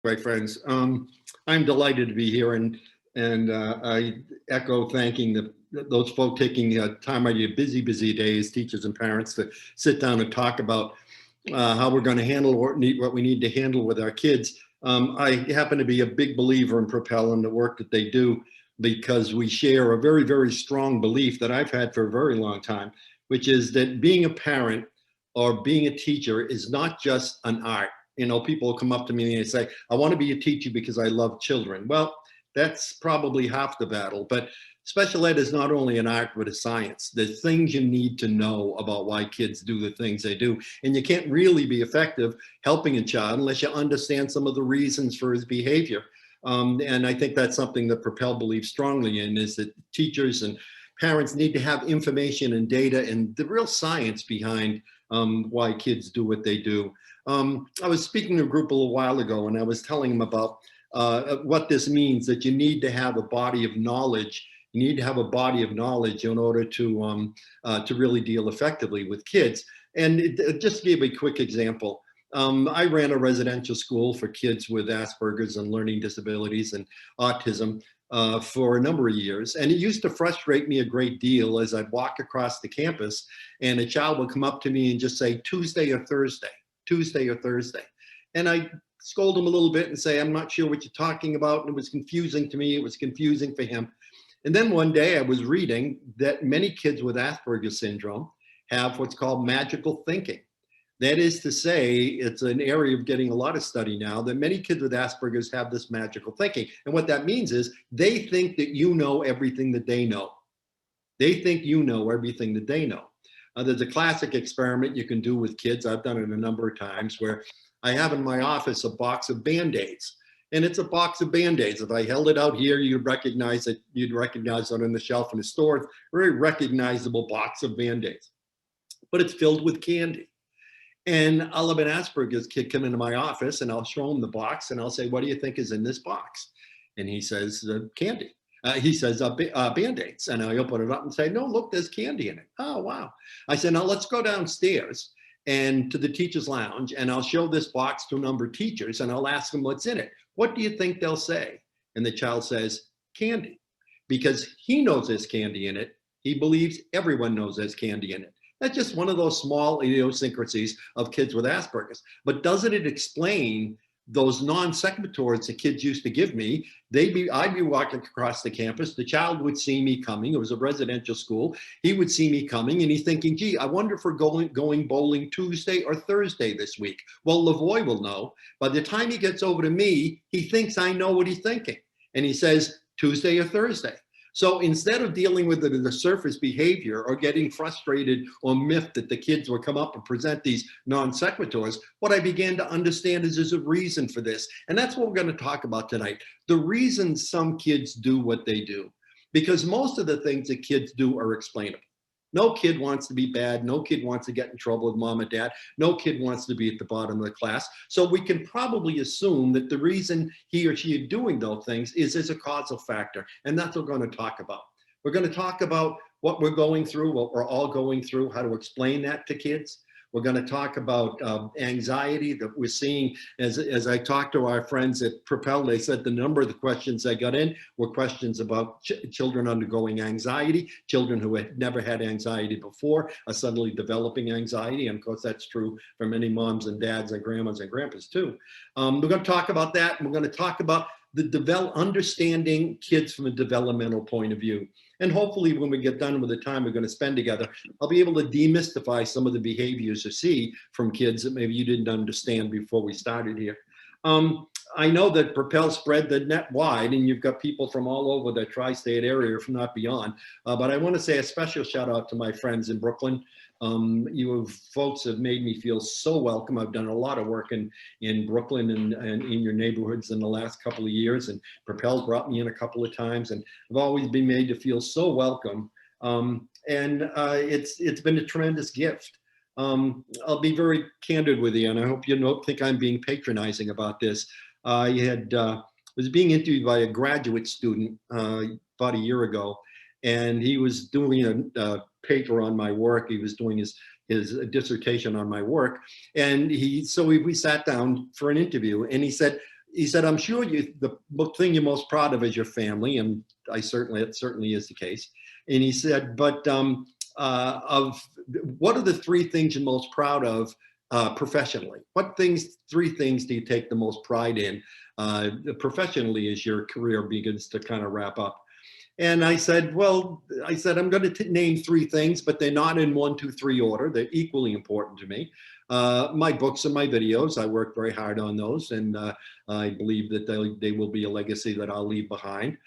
my friends. I'm delighted to be here, and I echo thanking those folks taking time out of your busy days, teachers and parents, to sit down and talk about how we're going to handle what we need to handle with our kids. I happen to be a big believer in Propel and the work that they do, because we share a very strong belief that I've had for a very long time, which is that being a parent or being a teacher is not just an art. You know, people come up to me and they say, I want to be a teacher because I love children. Well, that's probably half the battle. But special ed is not only an art, but a science. There's things you need to know about why kids do the things they do. And you can't really be effective helping a child unless you understand some of the reasons for his behavior. And I think that's something that Propel believes strongly in, is that teachers and parents need to have information and data and the real science behind why kids do what they do. I was speaking to a group a little while ago, and I was telling them about what this means, that you need to have a body of knowledge. You need to have a body of knowledge in order to really deal effectively with kids. And just to give a quick example, I ran a residential school for kids with Asperger's and learning disabilities and autism for a number of years. And it used to frustrate me a great deal as I'd walk across the campus and a child would come up to me and just say, Tuesday or Thursday, Tuesday or Thursday. And I scold him a little bit and say, I'm not sure what you're talking about. And it was confusing to me. It was confusing for him. And then one day I was reading that many kids with Asperger's syndrome have what's called magical thinking. That is to say, it's an area of getting a lot of study now, that many kids with Asperger's have this magical thinking. And what that means is they think that you know everything that they know. They think you know everything that they know. There's a classic experiment you can do with kids. I've done it a number of times, where I have in my office a box of Band-Aids. And it's a box of Band-Aids. If I held it out here, you'd recognize it on the shelf in the store. Very recognizable box of Band-Aids. But it's filled with candy. And I'll have an Asperger's kid come into my office and I'll show him the box and I'll say, what do you think is in this box? And he says, candy. He says, Band-Aids. And I open it up and say, no, look, there's candy in it. Oh, wow. I said, now let's go downstairs and to the teacher's lounge, and I'll show this box to a number of teachers and I'll ask them what's in it. What do you think they'll say? And the child says, candy. Because he knows there's candy in it. He believes everyone knows there's candy in it. That's just one of those small idiosyncrasies of kids with Asperger's. But doesn't it explain those non sequiturs that kids used to give me? I'd be walking across the campus. The child would see me coming. It was a residential school. He would see me coming and he's thinking, gee, I wonder if we're going bowling Tuesday or Thursday this week. Well, Lavoie will know. By the time he gets over to me, he thinks I know what he's thinking. And he says, Tuesday or Thursday. So instead of dealing with it in the surface behavior or getting frustrated or miffed that the kids would come up and present these non sequiturs, what I began to understand is there's a reason for this. And that's what we're going to talk about tonight. The reason some kids do what they do. Because most of the things that kids do are explainable. No kid wants to be bad. No kid wants to get in trouble with mom and dad. No kid wants to be at the bottom of the class. So we can probably assume that the reason he or she is doing those things is a causal factor. And that's what we're going to talk about. We're going to talk about what we're going through, what we're all going through, how to explain that to kids. We're going to talk about anxiety that we're seeing. As I talked to our friends at Propel, they said the number of the questions I got in were questions about children undergoing anxiety, children who had never had anxiety before are suddenly developing anxiety. And of course, that's true for many moms and dads and grandmas and grandpas too. We're going to talk about that. And we're going to talk about understanding kids from a developmental point of view. And hopefully when we get done with the time we're going to spend together, I'll be able to demystify some of the behaviors you see from kids that maybe you didn't understand before we started here. I know that Propel spread the net wide, and you've got people from all over the tri-state area, if not beyond. But I want to say a special shout out to my friends in Brooklyn. You folks have made me feel so welcome. I've done a lot of work in Brooklyn and in your neighborhoods in the last couple of years, and Propel brought me in a couple of times, and I've always been made to feel so welcome. It's been a tremendous gift. I'll be very candid with you, and I hope you don't think I'm being patronizing about this. I was being interviewed by a graduate student about a year ago, and he was doing a paper on my work. He was doing his dissertation on my work, and we sat down for an interview, and he said, he said, I'm sure the thing you're most proud of is your family. And it certainly is the case. And he said, but of what are the three things you're most proud of professionally? Three things do you take the most pride in professionally as your career begins to kind of wrap up? And I said, I'm going to name three things, but they're not in 1, 2, 3 order. They're equally important to me. My books and my videos, I worked very hard on those, and I believe that they will be a legacy that I'll leave behind.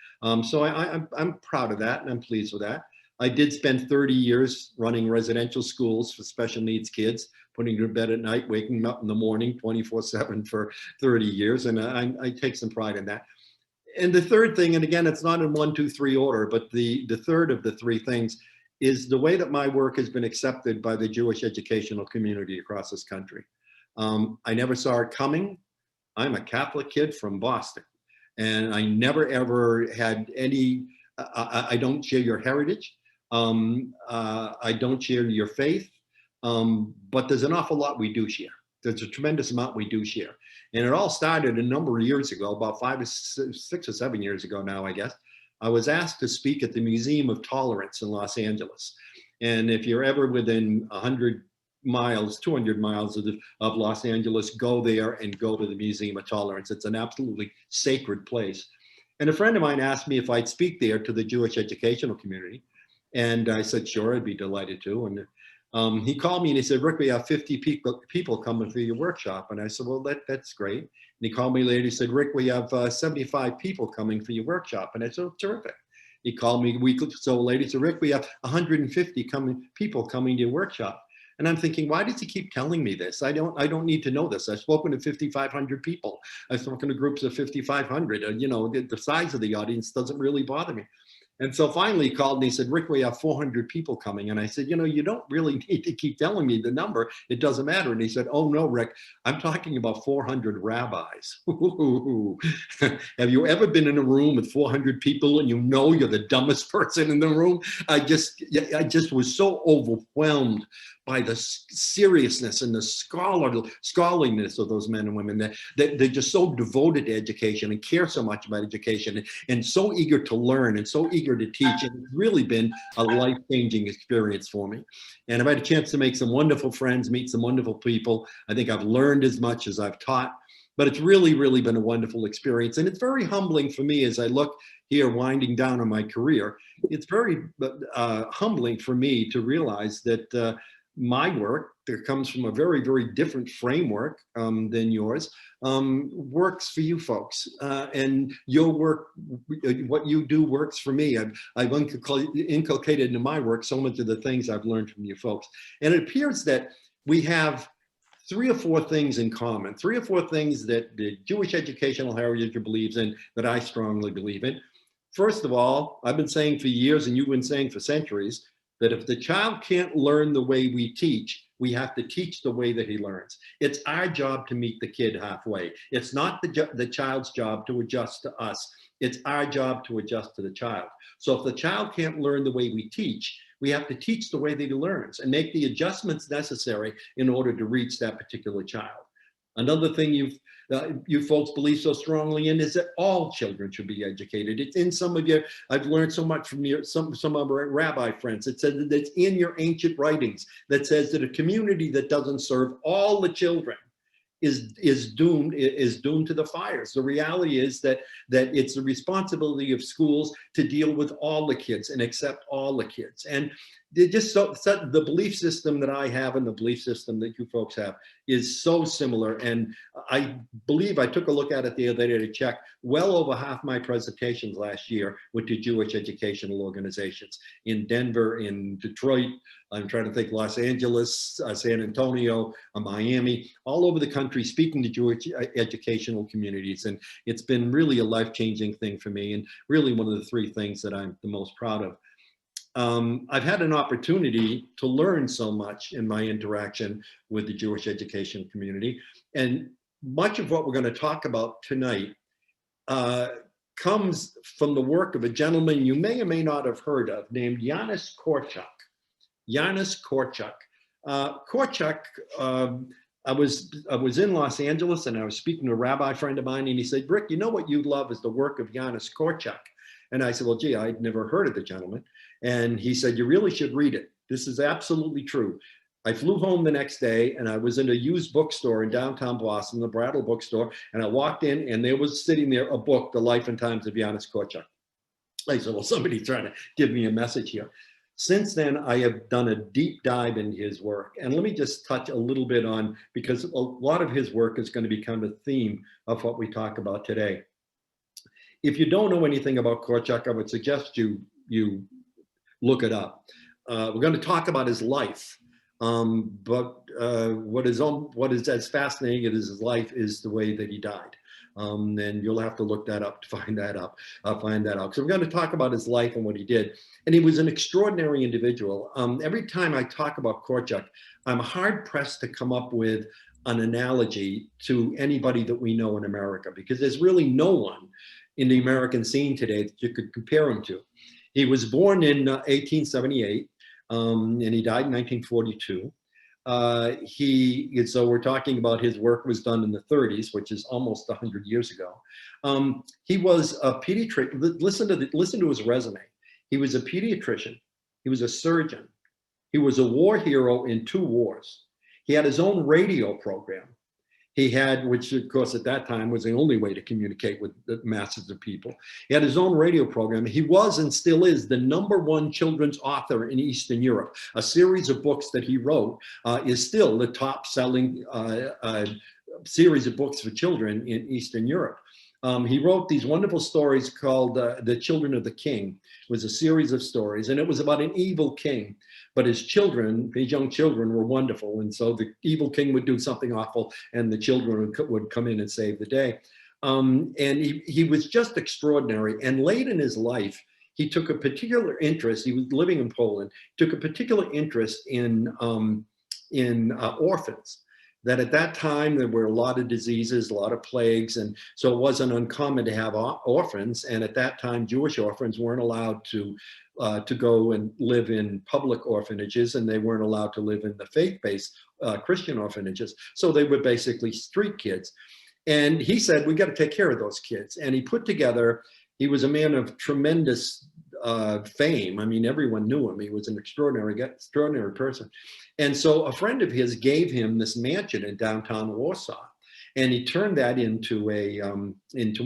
So I'm proud of that, and I'm pleased with that. I did spend 30 years running residential schools for special needs kids, putting them to bed at night, waking them up in the morning 24/7 for 30 years, and I take some pride in that. And the third thing, and again, it's not in 1, 2, 3 order, but the third of the three things is the way that my work has been accepted by the Jewish educational community across this country. I never saw it coming. I'm a Catholic kid from Boston, and I never ever had any, I don't share your heritage. I don't share your faith, but there's an awful lot we do share. There's a tremendous amount we do share. And it all started a number of years ago, about 5 or 6 or 7 years ago now, I guess. I was asked to speak at the Museum of Tolerance in Los Angeles. And if you're ever within 100 miles, 200 miles of Los Angeles, go there and go to the Museum of Tolerance. It's an absolutely sacred place. And a friend of mine asked me if I'd speak there to the Jewish educational community. And I said, sure, I'd be delighted to. And he called me and he said, Rick, we have 50 people coming for your workshop. And I said, well, that's great. And he called me later, he said, Rick, we have 75 people coming for your workshop. And I said, oh, terrific. He called me a week or so later, he said, Rick, we have 150 people coming to your workshop. And I'm thinking, why does he keep telling me this? I don't need to know this. I've spoken to 5,500 people. I've spoken to groups of 5,500. The size of the audience doesn't really bother me. And so finally he called and he said, Rick, we have 400 people coming. And I said, you don't really need to keep telling me the number. It doesn't matter. And he said, oh no, Rick, I'm talking about 400 rabbis. Have you ever been in a room with 400 people and you're the dumbest person in the room? I just was so overwhelmed by the seriousness and the scholarliness of those men and women, that they're just so devoted to education and care so much about education and so eager to learn and so eager to teach. And it's really been a life-changing experience for me. And I've had a chance to make some wonderful friends, meet some wonderful people. I think I've learned as much as I've taught, but it's really, really been a wonderful experience. And it's very humbling for me as I look here winding down on my career. It's very humbling for me to realize that my work, that comes from a very, very different framework than yours, works for you folks. And your work, what you do works for me. I've inculcated into my work so much of the things I've learned from you folks. And it appears that we have 3 or 4 things in common, 3 or 4 things that the Jewish educational heritage believes in, that I strongly believe in. First of all, I've been saying for years, and you've been saying for centuries, that if the child can't learn the way we teach, we have to teach the way that he learns. It's our job to meet the kid halfway. It's not the child's job to adjust to us. It's our job to adjust to the child. So if the child can't learn the way we teach, we have to teach the way that he learns and make the adjustments necessary in order to reach that particular child. Another thing you folks believe so strongly in is that all children should be educated. It's in some of your, I've learned so much from some of our rabbi friends. It says that it's in your ancient writings that says that a community that doesn't serve all the children is doomed to the fires. The reality is that it's the responsibility of schools to deal with all the kids and accept all the kids. And they just the belief system that I have and the belief system that you folks have is so similar. And I believe, I took a look at it the other day to check, well over half my presentations last year went to Jewish educational organizations in Denver, in Detroit, I'm trying to think, Los Angeles, San Antonio, Miami, all over the country, speaking to Jewish educational communities. And it's been really a life-changing thing for me, and really one of the 3 things that I'm the most proud of. I've had an opportunity to learn so much in my interaction with the Jewish education community. And much of what we're going to talk about tonight comes from the work of a gentleman you may or may not have heard of, named Yanis Korczak. Yanis Korczak. Korczak I was in Los Angeles and I was speaking to a rabbi friend of mine, and he said, Rick, you know what you'd love is the work of Janis Korczak. And I said, well, gee, I'd never heard of the gentleman. And he said, you really should read it. This is absolutely true. I flew home the next day and I was in a used bookstore in downtown Boston, the Brattle bookstore, and I walked in and there was sitting there a book, The Life and Times of Janis Korczak. I said, well, somebody's trying to give me a message here. Since then, I have done a deep dive into his work. And let me just touch a little bit on, because a lot of his work is going to become a theme of what we talk about today. If you don't know anything about Korczak, I would suggest you look it up. We're going to talk about his life. But what is as fascinating as his life is the way that he died. And you'll have to look that up to find that out. So we're going to talk about his life and what he did. And he was an extraordinary individual. Every time I talk about Korczak, I'm hard pressed to come up with an analogy to anybody that we know in America, because there's really no one in the American scene today that you could compare him to. He was born in 1878, and he died in 1942. So we're talking about his work was done in the 30s, which is almost 100 years ago. He was a pediatrician. Listen to his resume. He was a pediatrician. He was a surgeon. He was a war hero in 2 wars. He had his own radio program. He had, which of course at that time was the only way to communicate with the masses of people. He had his own radio program. He was and still is the #1 children's author in Eastern Europe. A series of books that he wrote is still the top selling series of books for children in Eastern Europe. He wrote these wonderful stories called The Children of the King. It was a series of stories, and it was about an evil king. But his children, his young children, were wonderful. And so the evil king would do something awful, and the children would come in and save the day. And he was just extraordinary. And late in his life, he took a particular interest. He was living in Poland, took a particular interest in orphans. That at that time, there were a lot of diseases, a lot of plagues. And so it wasn't uncommon to have orphans. And at that time, Jewish orphans weren't allowed to go and live in public orphanages, and they weren't allowed to live in the faith-based Christian orphanages. So they were basically street kids. And he said, we got to take care of those kids. And he put together, he was a man of tremendous fame. I mean, everyone knew him. He was an extraordinary person. And so a friend of his gave him this mansion in downtown Warsaw, and he turned that into an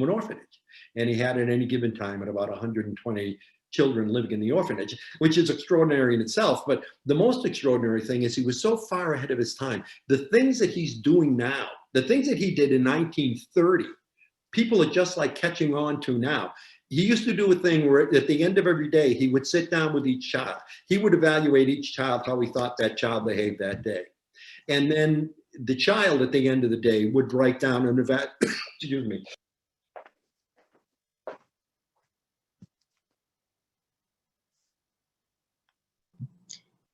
orphanage. And he had at any given time at about 120 children living in the orphanage, which is extraordinary in itself. But the most extraordinary thing is he was so far ahead of his time. The things that he's doing now, the things that he did in 1930, people are just like catching on to now. He used to do a thing where at the end of every day, he would sit down with each child. He would evaluate each child, how he thought that child behaved that day. And then the child at the end of the day would write down an excuse me.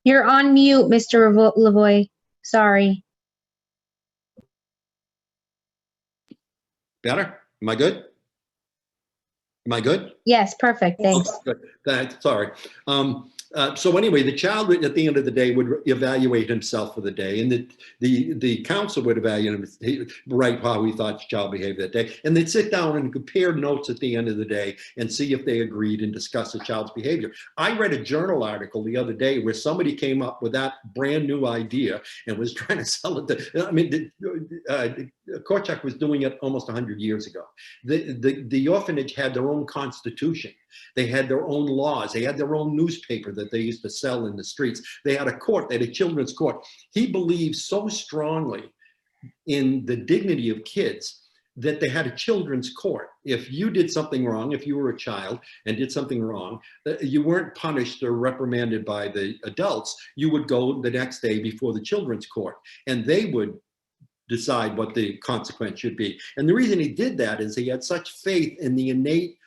You're on mute, Mr. Lavoie. Sorry. Better? Am I good? Am I good? Yes, perfect. Thanks. Oh, good. Sorry. So anyway, the child at the end of the day would evaluate himself for the day, and the counsel would evaluate him, write how he thought the child behaved that day, and they'd sit down and compare notes at the end of the day and see if they agreed and discuss the child's behavior. I read a journal article the other day where somebody came up with that brand new idea and was trying to sell it. Korczak was doing it almost 100 years ago. The orphanage had their own constitution. They had their own laws. They had their own newspaper that they used to sell in the streets. They had a court. They had a children's court. He believed so strongly in the dignity of kids that they had a children's court. If you did something wrong, if you were a child and did something wrong, you weren't punished or reprimanded by the adults. You would go the next day before the children's court, and they would decide what the consequence should be. And the reason he did that is he had such faith in the innate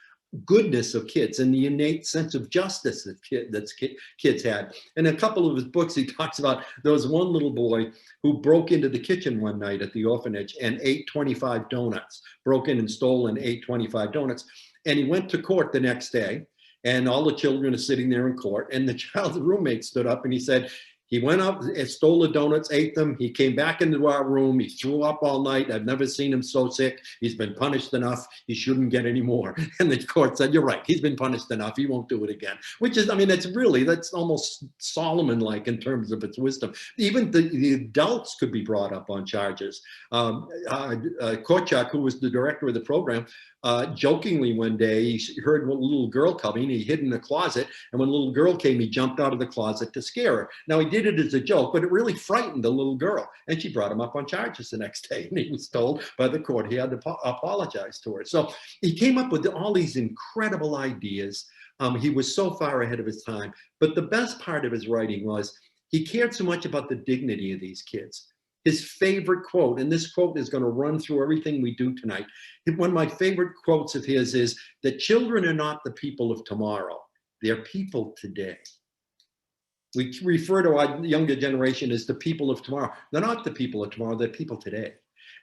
goodness of kids and the innate sense of justice that kids had. In a couple of his books, he talks about there was one little boy who broke into the kitchen one night at the orphanage and ate 25 donuts, broke in and stole and ate 25 donuts. And he went to court the next day, and all the children are sitting there in court, and the child's roommate stood up and he said, He went up and stole the donuts, ate them. He came back into our room. He threw up all night. I've never seen him so sick. He's been punished enough. He shouldn't get any more. And the court said, you're right. He's been punished enough. He won't do it again. Which is, I mean, that's almost Solomon-like in terms of its wisdom. Even the adults could be brought up on charges. Korchak, who was the director of the program, jokingly one day, he heard a little girl coming. He hid in the closet. And when the little girl came, he jumped out of the closet to scare her. Now, he did it as a joke, but it really frightened the little girl. And she brought him up on charges the next day. And he was told by the court he had to apologize to her. So he came up with all these incredible ideas. He was so far ahead of his time. But the best part of his writing was he cared so much about the dignity of these kids. His favorite quote, and this quote is going to run through everything we do tonight. One of my favorite quotes of his is that children are not the people of tomorrow. They're people today. We refer to our younger generation as the people of tomorrow. They're not the people of tomorrow, they're people today.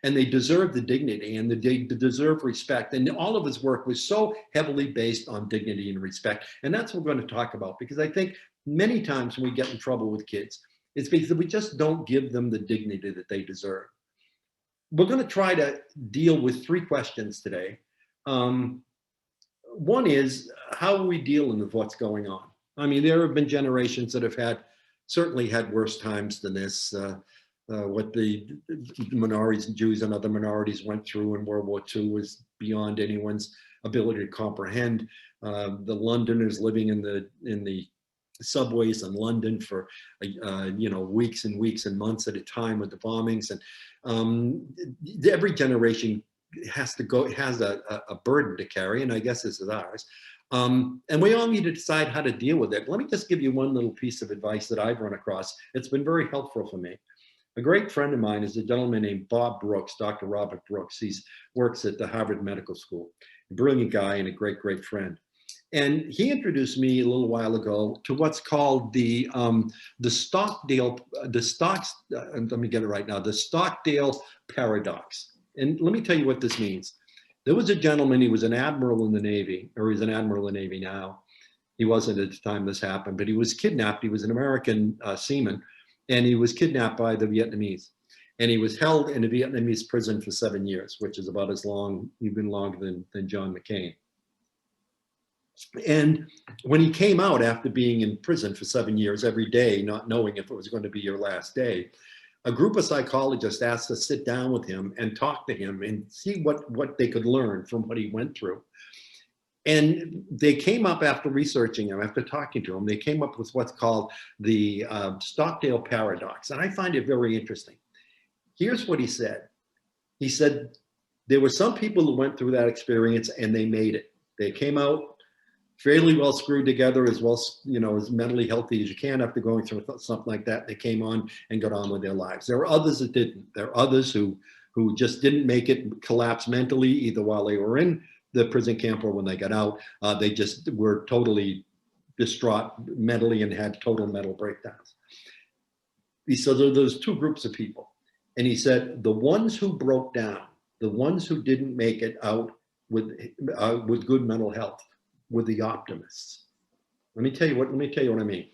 And they deserve the dignity and they deserve respect. And all of his work was so heavily based on dignity and respect. And that's what we're going to talk about, because I think many times when we get in trouble with kids, it's because we just don't give them the dignity that they deserve. We're going to try to deal with three questions today. One is, how are we dealing with what's going on? I mean, there have been generations that have certainly had worse times than this. What the minorities and Jews and other minorities went through in World War II was beyond anyone's ability to comprehend. The Londoners living in the subways in London for weeks and weeks and months at a time with the bombings, and every generation has a burden to carry, and I guess this is ours. And we all need to decide how to deal with it. Let me just give you one little piece of advice that I've run across. It's been very helpful for me. A great friend of mine is a gentleman named Bob Brooks, Dr. Robert Brooks. He works at the Harvard Medical School. A brilliant guy and a great, great friend. And he introduced me a little while ago to what's called the Stockdale paradox. And let me tell you what this means. There was a gentleman, he was an admiral in the Navy, or he's an admiral in the Navy now. He wasn't at the time this happened, but he was kidnapped. He was an American seaman, and he was kidnapped by the Vietnamese. And he was held in a Vietnamese prison for 7 years, which is about as long, even longer than John McCain. And when he came out after being in prison for 7 years every day, not knowing if it was going to be your last day, a group of psychologists asked to sit down with him and talk to him and see what they could learn from what he went through. And they came up, after researching him, after talking to him, they came up with what's called the Stockdale paradox. And I find it very interesting. Here's what he said. He said, there were some people who went through that experience and they made it. They came out fairly well screwed together, as well, as mentally healthy as you can after going through something like that. They came on and got on with their lives. There were others that didn't. There are others who just didn't make it, collapse mentally, either while they were in the prison camp or when they got out. They just were totally distraught mentally and had total mental breakdowns. He said there's two groups of people. And he said, the ones who broke down, the ones who didn't make it out with good mental health, were the optimists. Let me tell you what I mean.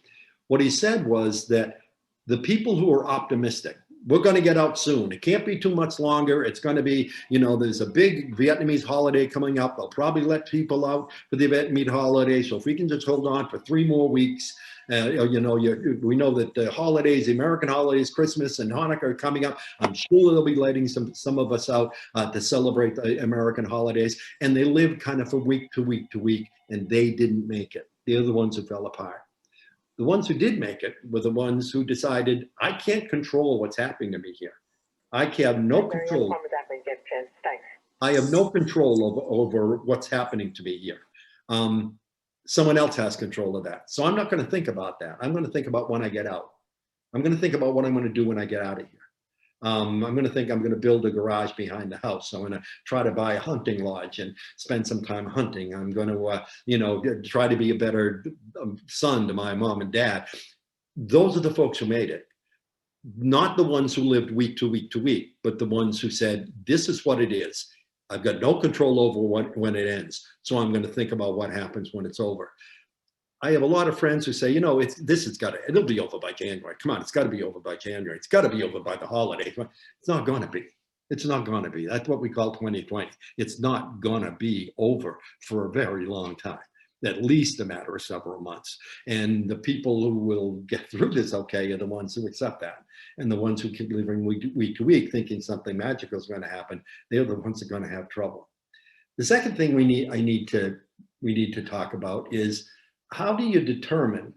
What he said was that the people who are optimistic, we're going to get out soon. It can't be too much longer. It's going to be, there's a big Vietnamese holiday coming up. They'll probably let people out for the Vietnamese holiday. So if we can just hold on for 3 more weeks, we know that the holidays, the American holidays, Christmas and Hanukkah are coming up. I'm sure they'll be letting some of us out to celebrate the American holidays. And they live kind of from week to week to week, and they didn't make it. They're the ones who fell apart. The ones who did make it were the ones who decided, I can't control what's happening to me here. I have no control. I have no control over what's happening to me here. Someone else has control of that. So I'm not going to think about that. I'm going to think about when I get out. I'm going to think about what I'm going to do when I get out of here. I'm going to think I'm going to build a garage behind the house. I'm going to try to buy a hunting lodge and spend some time hunting. I'm going to, try to be a better son to my mom and dad. Those are the folks who made it. Not the ones who lived week to week to week, but the ones who said, this is what it is. I've got no control over when it ends. So I'm going to think about what happens when it's over. I have a lot of friends who say, it'll be over by January. Come on, it's got to be over by January. It's got to be over by the holidays. It's not going to be. It's not going to be. That's what we call 2020. It's not going to be over for a very long time, at least a matter of several months. And the people who will get through this okay are the ones who accept that. And the ones who keep living week to week thinking something magical is going to happen, they're the ones that are going to have trouble. The second thing we need to talk about is, how do you determine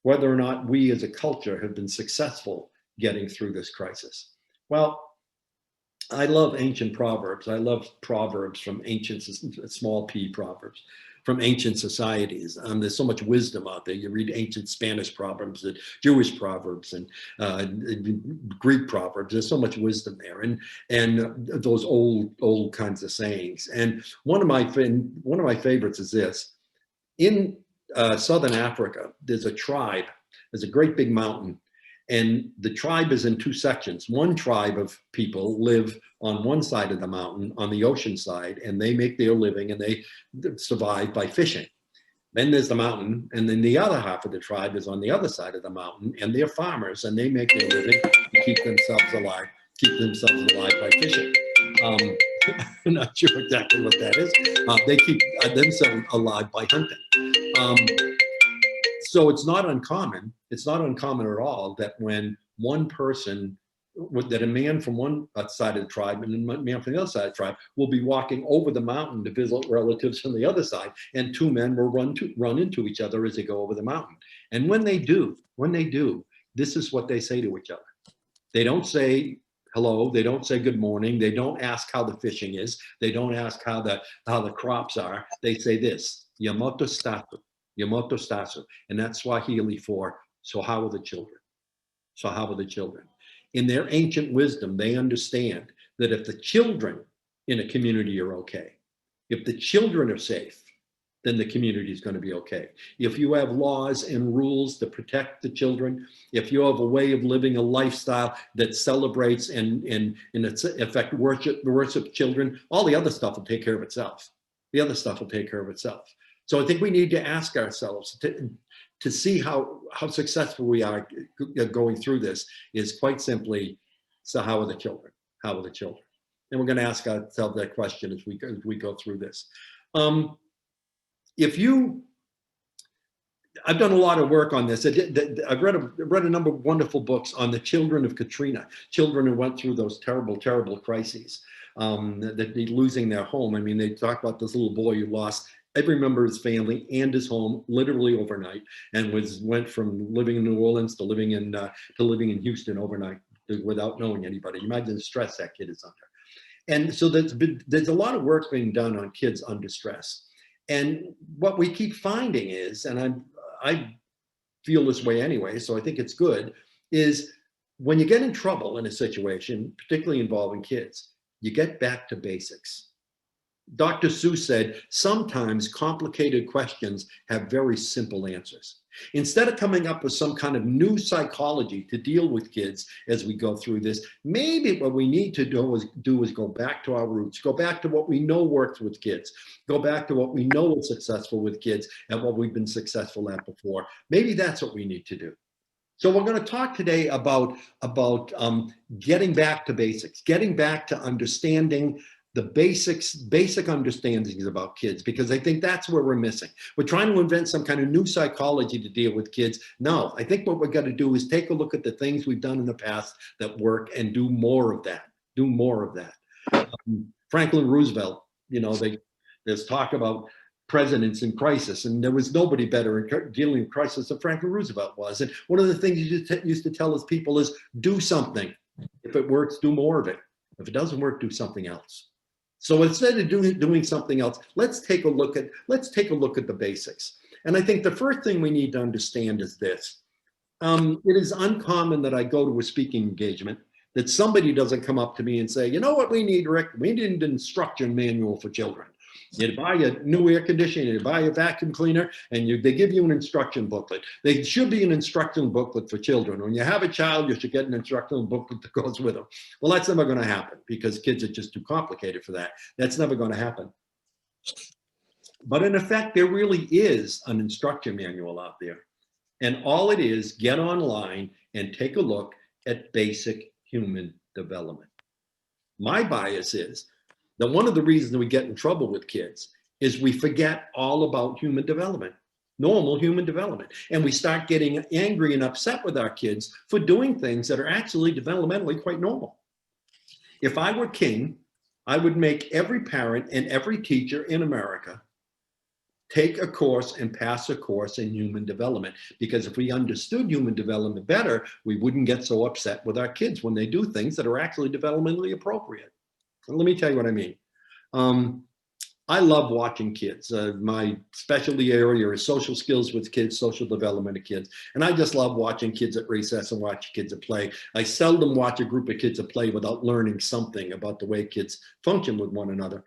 whether or not we as a culture have been successful getting through this crisis? Well, I love ancient proverbs. I love proverbs from ancient, small p proverbs, from ancient societies. There's so much wisdom out there. You read ancient Spanish proverbs, and Jewish proverbs, and Greek proverbs. There's so much wisdom there, and those old kinds of sayings. And one of my favorites is this: in Southern Africa, there's a tribe. There's a great big mountain. And the tribe is in two sections. One tribe of people live on one side of the mountain, on the ocean side, and they make their living and they survive by fishing. Then there's the mountain, and then the other half of the tribe is on the other side of the mountain, and they're farmers, and they make their living to keep themselves alive by fishing. I'm not sure exactly what that is. They keep themselves alive by hunting. So it's not uncommon. It's not uncommon at all that when one person, that a man from one side of the tribe and a man from the other side of the tribe will be walking over the mountain to visit relatives from the other side, and two men will run into each other as they go over the mountain. And when they do, this is what they say to each other. They don't say hello. They don't say good morning. They don't ask how the fishing is. They don't ask how the crops are. They say this: Yamoto statu. Yamoto Stasu, and that's Swahili for, so how are the children? So how are the children? In their ancient wisdom, they understand that if the children in a community are okay, if the children are safe, then the community is going to be okay. If you have laws and rules to protect the children, if you have a way of living a lifestyle that celebrates and in effect worship children, all the other stuff will take care of itself. The other stuff will take care of itself. So I think we need to ask ourselves to see how successful we are going through this is quite simply, so how are the children? How are the children? And we're going to ask ourselves that question as we go through this. I've done a lot of work on this. I've read a number of wonderful books on the children of Katrina, children who went through those terrible, terrible crises, that losing their home. I mean, they talk about this little boy who lost every member of his family and his home literally overnight, and went from living in New Orleans to living in Houston overnight without knowing anybody. Imagine the stress that kid is under. And so there's a lot of work being done on kids under stress. And what we keep finding is, and I feel this way anyway, so I think it's good, is when you get in trouble in a situation, particularly involving kids, you get back to basics. Dr. Seuss said, sometimes complicated questions have very simple answers. Instead of coming up with some kind of new psychology to deal with kids as we go through this, maybe what we need to do is go back to our roots, go back to what we know works with kids, go back to what we know is successful with kids and what we've been successful at before. Maybe that's what we need to do. So we're going to talk today about getting back to basics, getting back to understanding the basic understandings about kids, because I think that's where we're missing. We're trying to invent some kind of new psychology to deal with kids. No, I think what we've got to do is take a look at the things we've done in the past that work and do more of that. Do more of that. Franklin Roosevelt, there's talk about presidents in crisis, and there was nobody better in dealing with crisis than Franklin Roosevelt was. And one of the things he used to tell his people is, do something. If it works, do more of it. If it doesn't work, do something else. So instead of doing something else, let's take a look at the basics. And I think the first thing we need to understand is this. It is uncommon that I go to a speaking engagement that somebody doesn't come up to me and say, you know what we need, Rick? We need an instruction manual for children. You buy a new air conditioner, you buy a vacuum cleaner, and they give you an instruction booklet. There should be an instruction booklet for children. When you have a child, you should get an instruction booklet that goes with them. Well, that's never going to happen because kids are just too complicated for that. That's never going to happen. But in effect, there really is an instruction manual out there. And all it is, get online and take a look at basic human development. My bias is that one of the reasons we get in trouble with kids is we forget all about human development, normal human development. And we start getting angry and upset with our kids for doing things that are actually developmentally quite normal. If I were king, I would make every parent and every teacher in America take a course and pass a course in human development. Because if we understood human development better, we wouldn't get so upset with our kids when they do things that are actually developmentally appropriate. And let me tell you what I mean. I love watching kids. My specialty area is social skills with kids, social development of kids. And I just love watching kids at recess and watch kids at play. I seldom watch a group of kids at play without learning something about the way kids function with one another.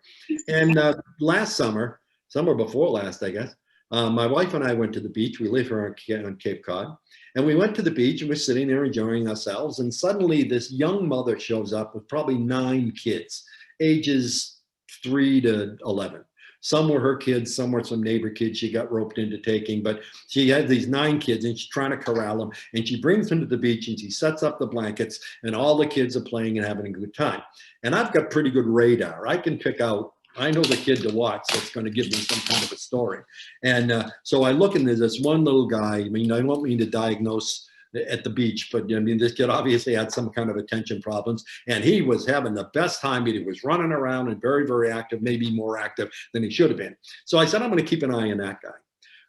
And last summer before last, I guess, my wife and I went to the beach. We live here on Cape Cod. And we went to the beach and we're sitting there enjoying ourselves. And suddenly this young mother shows up with probably 9 kids, ages 3 to 11. Some were her kids, some were some neighbor kids she got roped into taking, but she had these 9 kids and she's trying to corral them. And she brings them to the beach and she sets up the blankets and all the kids are playing and having a good time. And I've got pretty good radar. I can pick out, I know the kid to watch that's going to give me some kind of a story. And so I look and there's this one little guy. I mean, I don't mean to diagnose at the beach, but I mean, this kid obviously had some kind of attention problems and he was having the best time. He was running around and very, very active, maybe more active than he should have been. So I said, I'm going to keep an eye on that guy.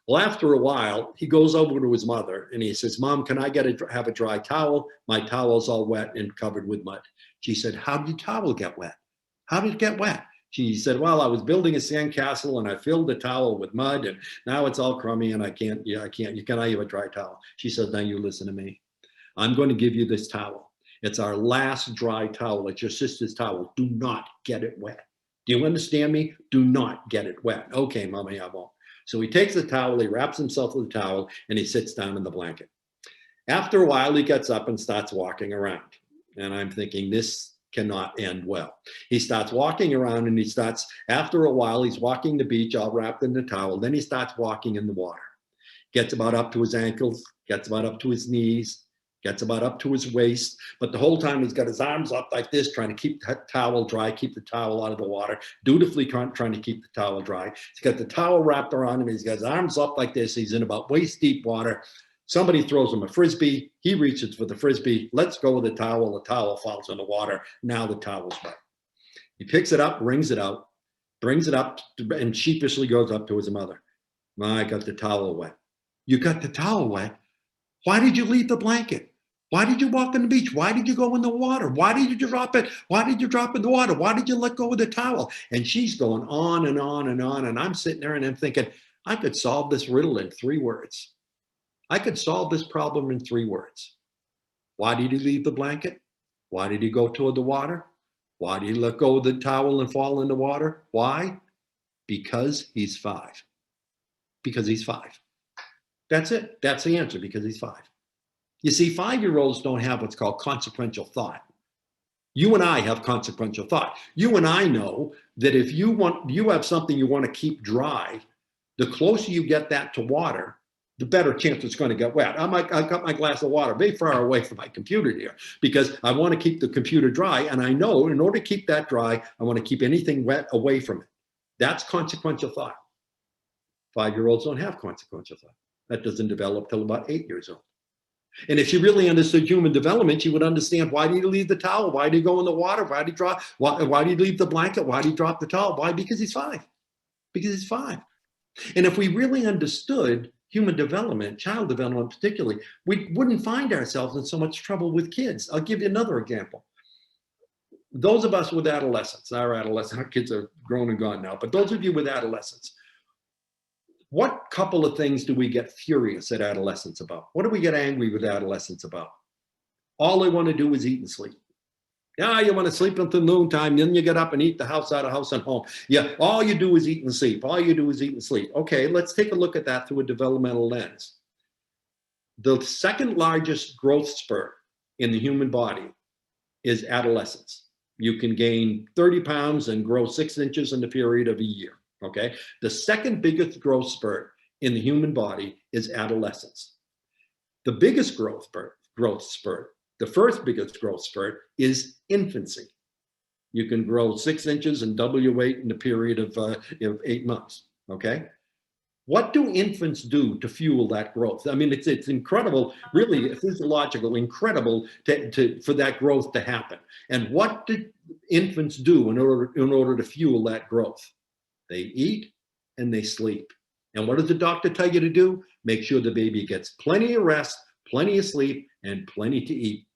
Well, after a while, he goes over to his mother and he says, Mom, can I have a dry towel? My towel's all wet and covered with mud. She said, how did your towel get wet? How did it get wet? She said, well, I was building a sandcastle and I filled the towel with mud and now it's all crummy and I can't, can I have a dry towel? She said, now you listen to me. I'm going to give you this towel. It's our last dry towel. It's your sister's towel. Do not get it wet. Do you understand me? Do not get it wet. Okay, Mommy, I won't. So he takes the towel, he wraps himself with the towel and he sits down in the blanket. After a while, he gets up and starts walking around. And I'm thinking, this cannot end well. He starts walking around and after a while, he's walking the beach all wrapped in the towel. Then he starts walking in the water. Gets about up to his ankles, gets about up to his knees, gets about up to his waist. But the whole time he's got his arms up like this, trying to keep the towel dry, keep the towel out of the water, dutifully trying to keep the towel dry. He's got the towel wrapped around him. He's got his arms up like this. He's in about waist deep water. Somebody throws him a Frisbee. He reaches for the Frisbee, lets go of the towel falls in the water. Now the towel's wet. He picks it up, wrings it out, brings it up, and sheepishly goes up to his mother. I got the towel wet. You got the towel wet? Why did you leave the blanket? Why did you walk on the beach? Why did you go in the water? Why did you drop it? Why did you drop in the water? Why did you let go of the towel? And she's going on and on and on. And I'm sitting there and I'm thinking, I could solve this riddle in 3 words. I could solve this problem in 3 words. Why did he leave the blanket? Why did he go toward the water? Why did he let go of the towel and fall in the water? Why? Because he's 5. Because he's 5. That's it. That's the answer, because he's 5. You see, 5-year-olds don't have what's called consequential thought. You and I have consequential thought. You and I know that if you have something you want to keep dry, the closer you get that to water, the better chance it's going to get wet. I got my glass of water very far away from my computer here because I want to keep the computer dry. And I know in order to keep that dry, I want to keep anything wet away from it. That's consequential thought. 5-year-olds don't have consequential thought. That doesn't develop till about 8 years old. And if she really understood human development, she would understand, why did he leave the towel? Why did he go in the water? Why did he leave the blanket? Why did he drop the towel? Why? Because he's 5. Because he's 5. And if we really understood human development, child development particularly, we wouldn't find ourselves in so much trouble with kids. I'll give you another example. Those of us with adolescents, our kids are grown and gone now, but those of you with adolescents, what couple of things do we get furious at adolescents about? What do we get angry with adolescents about? All they want to do is eat and sleep. Yeah, you want to sleep until noontime, then you get up and eat the house out of house and home. Yeah, all you do is eat and sleep. All you do is eat and sleep. Okay, let's take a look at that through a developmental lens. The second largest growth spurt in the human body is adolescence. You can gain 30 pounds and grow 6 inches in the period of a year. okay? The second biggest growth spurt in the human body is adolescence. The biggest growth spurt, the first biggest growth spurt is infancy. You can grow 6 inches and double your weight in a period of 8 months, okay? What do infants do to fuel that growth? I mean, it's incredible, really physiological, incredible for that growth to happen. And what do infants do in order to fuel that growth? They eat and they sleep. And what does the doctor tell you to do? Make sure the baby gets plenty of rest, plenty of sleep, and plenty to eat.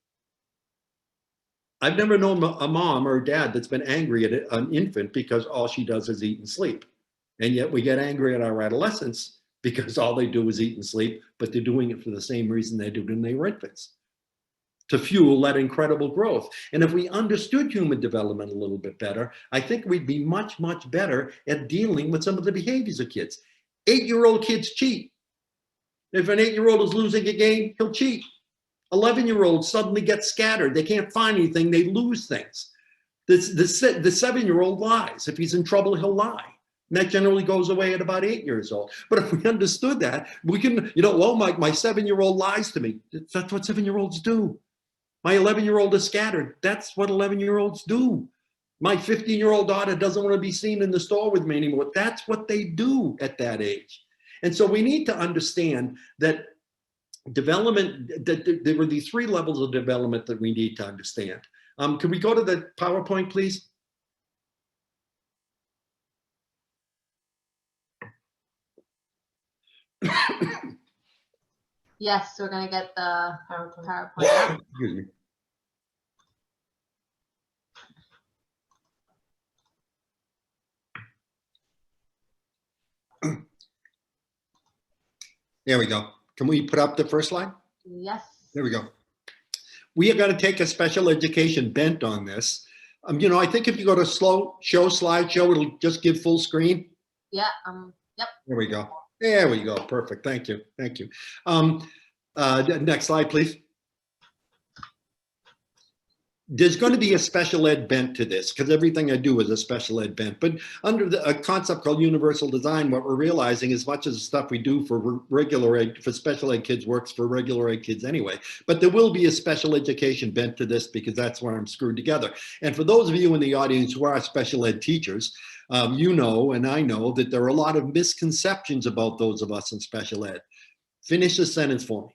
I've never known a mom or a dad that's been angry at an infant because all she does is eat and sleep. And yet we get angry at our adolescents because all they do is eat and sleep, but they're doing it for the same reason they did when they were infants, to fuel that incredible growth. And if we understood human development a little bit better, I think we'd be much, much better at dealing with some of the behaviors of kids. 8-year-old kids cheat. If an 8-year-old is losing a game, he'll cheat. 11-year-olds suddenly get scattered. They can't find anything. They lose things. The 7-year-old lies. If he's in trouble, he'll lie. And that generally goes away at about 8 years old. But if we understood that, we can, well, my 7-year-old lies to me. That's what 7-year-olds do. My 11-year-old is scattered. That's what 11-year-olds do. My 15-year-old daughter doesn't want to be seen in the store with me anymore. That's what they do at that age. And so we need to understand that development, that there were these 3 levels of development that we need to understand. Can we go to the PowerPoint, please? Yes, we're going to get the PowerPoint up. Excuse me. There we go. Can we put up the first slide? Yes. There we go. We are going to take a special education bent on this. I think if you go to show slideshow, it'll just give full screen. Yeah. Yep. There we go. There we go. Perfect. Thank you. Thank you. Next slide, please. There's going to be a special ed bent to this because everything I do is a special ed bent. But under a concept called universal design, what we're realizing is much of the stuff we do for for special ed kids works for regular ed kids anyway. But there will be a special education bent to this because that's where I'm screwed together. And for those of you in the audience who are special ed teachers, you know, and I know that there are a lot of misconceptions about those of us in special ed. Finish the sentence for me.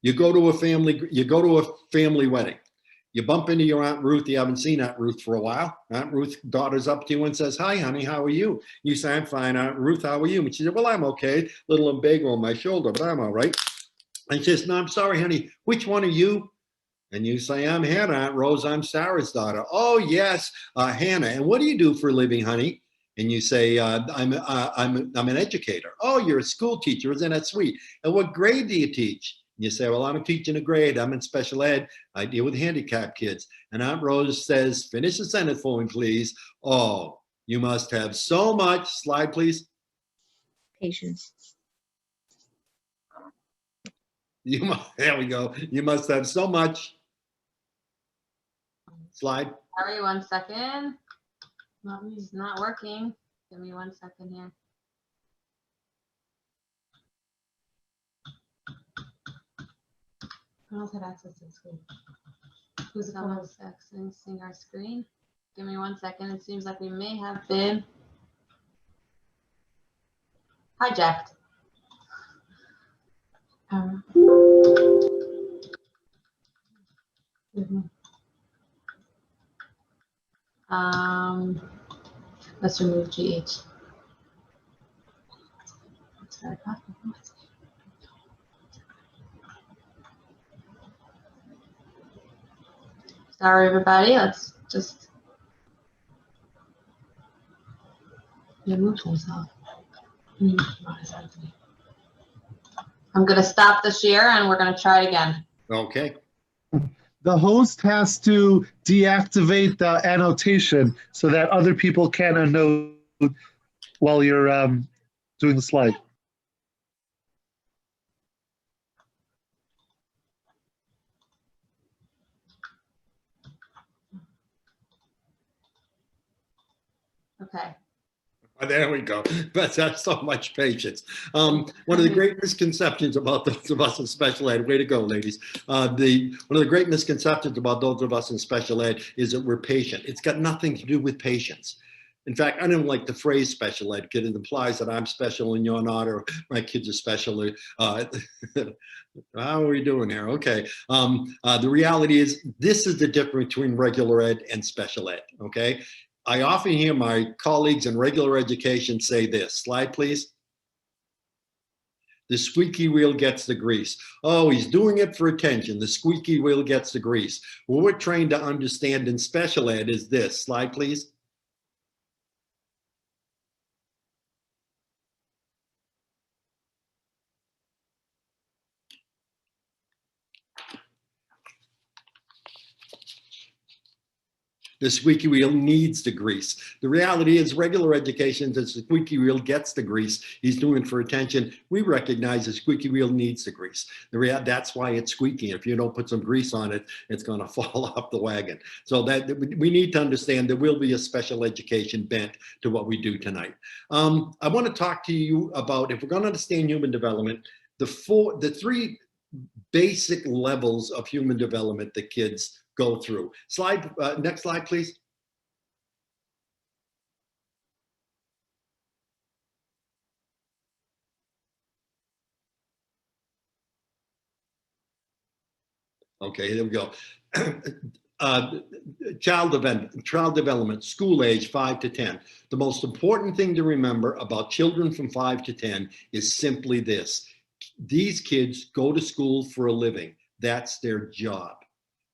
You go to a family wedding. You bump into your Aunt Ruth. You haven't seen Aunt Ruth for a while. Aunt Ruth's daughter's up to you and says, "Hi, honey, how are you?" You say, "I'm fine, Aunt Ruth, how are you?" And she said, "Well, I'm okay. Little lumbago on my shoulder, but I'm all right." And she says, "No, I'm sorry, honey. Which one are you?" And you say, "I'm Hannah, Aunt Rose. I'm Sarah's daughter." "Oh, yes, Hannah. And what do you do for a living, honey?" And you say, I'm an educator." "Oh, you're a school teacher. Isn't that sweet? And what grade do you teach?" And you say, "Well, I'm teaching a grade. I'm in special ed. I deal with handicapped kids." And Aunt Rose says, "Finish the sentence for me, please." "Oh, you must have so much." Slide, please. Patience. There we go. "You must have so much." Slide. Sorry, 1 second. It's not working. Give me 1 second here. I don't have access to the screen. Who's almost accessing our screen? Give me 1 second. It seems like we may have been hijacked. Let's remove GH. Sorry, everybody. Let's just remove myself. I'm going to stop the share and we're going to try it again. Okay. The host has to deactivate the annotation so that other people can annotate while you're doing the slide. Okay. There we go. But that's so much patience. One of the great misconceptions about those of us in special ed, way to go, ladies. One of the great misconceptions about those of us in special ed is that we're patient. It's got nothing to do with patience. In fact, I don't like the phrase special ed because it implies that I'm special and you're not, or my kids are special. How are we doing here? Okay. The reality is this is the difference between regular ed and special ed, okay? I often hear my colleagues in regular education say this. Slide, please. The squeaky wheel gets the grease. Oh, he's doing it for attention. The squeaky wheel gets the grease. What we're trained to understand in special ed is this. Slide, please. The squeaky wheel needs the grease. The reality is regular education, the squeaky wheel gets the grease. He's doing it for attention. We recognize the squeaky wheel needs the grease. That's why it's squeaking. If you don't put some grease on it, it's going to fall off the wagon. So that we need to understand there will be a special education bent to what we do tonight. I want to talk to you about, if we're going to understand human development, the three basic levels of human development that kids go through. Slide, next slide, please. Okay, there we go. Child development, school age 5 to 10. The most important thing to remember about children from 5 to 10 is simply this. These kids go to school for a living. That's their job.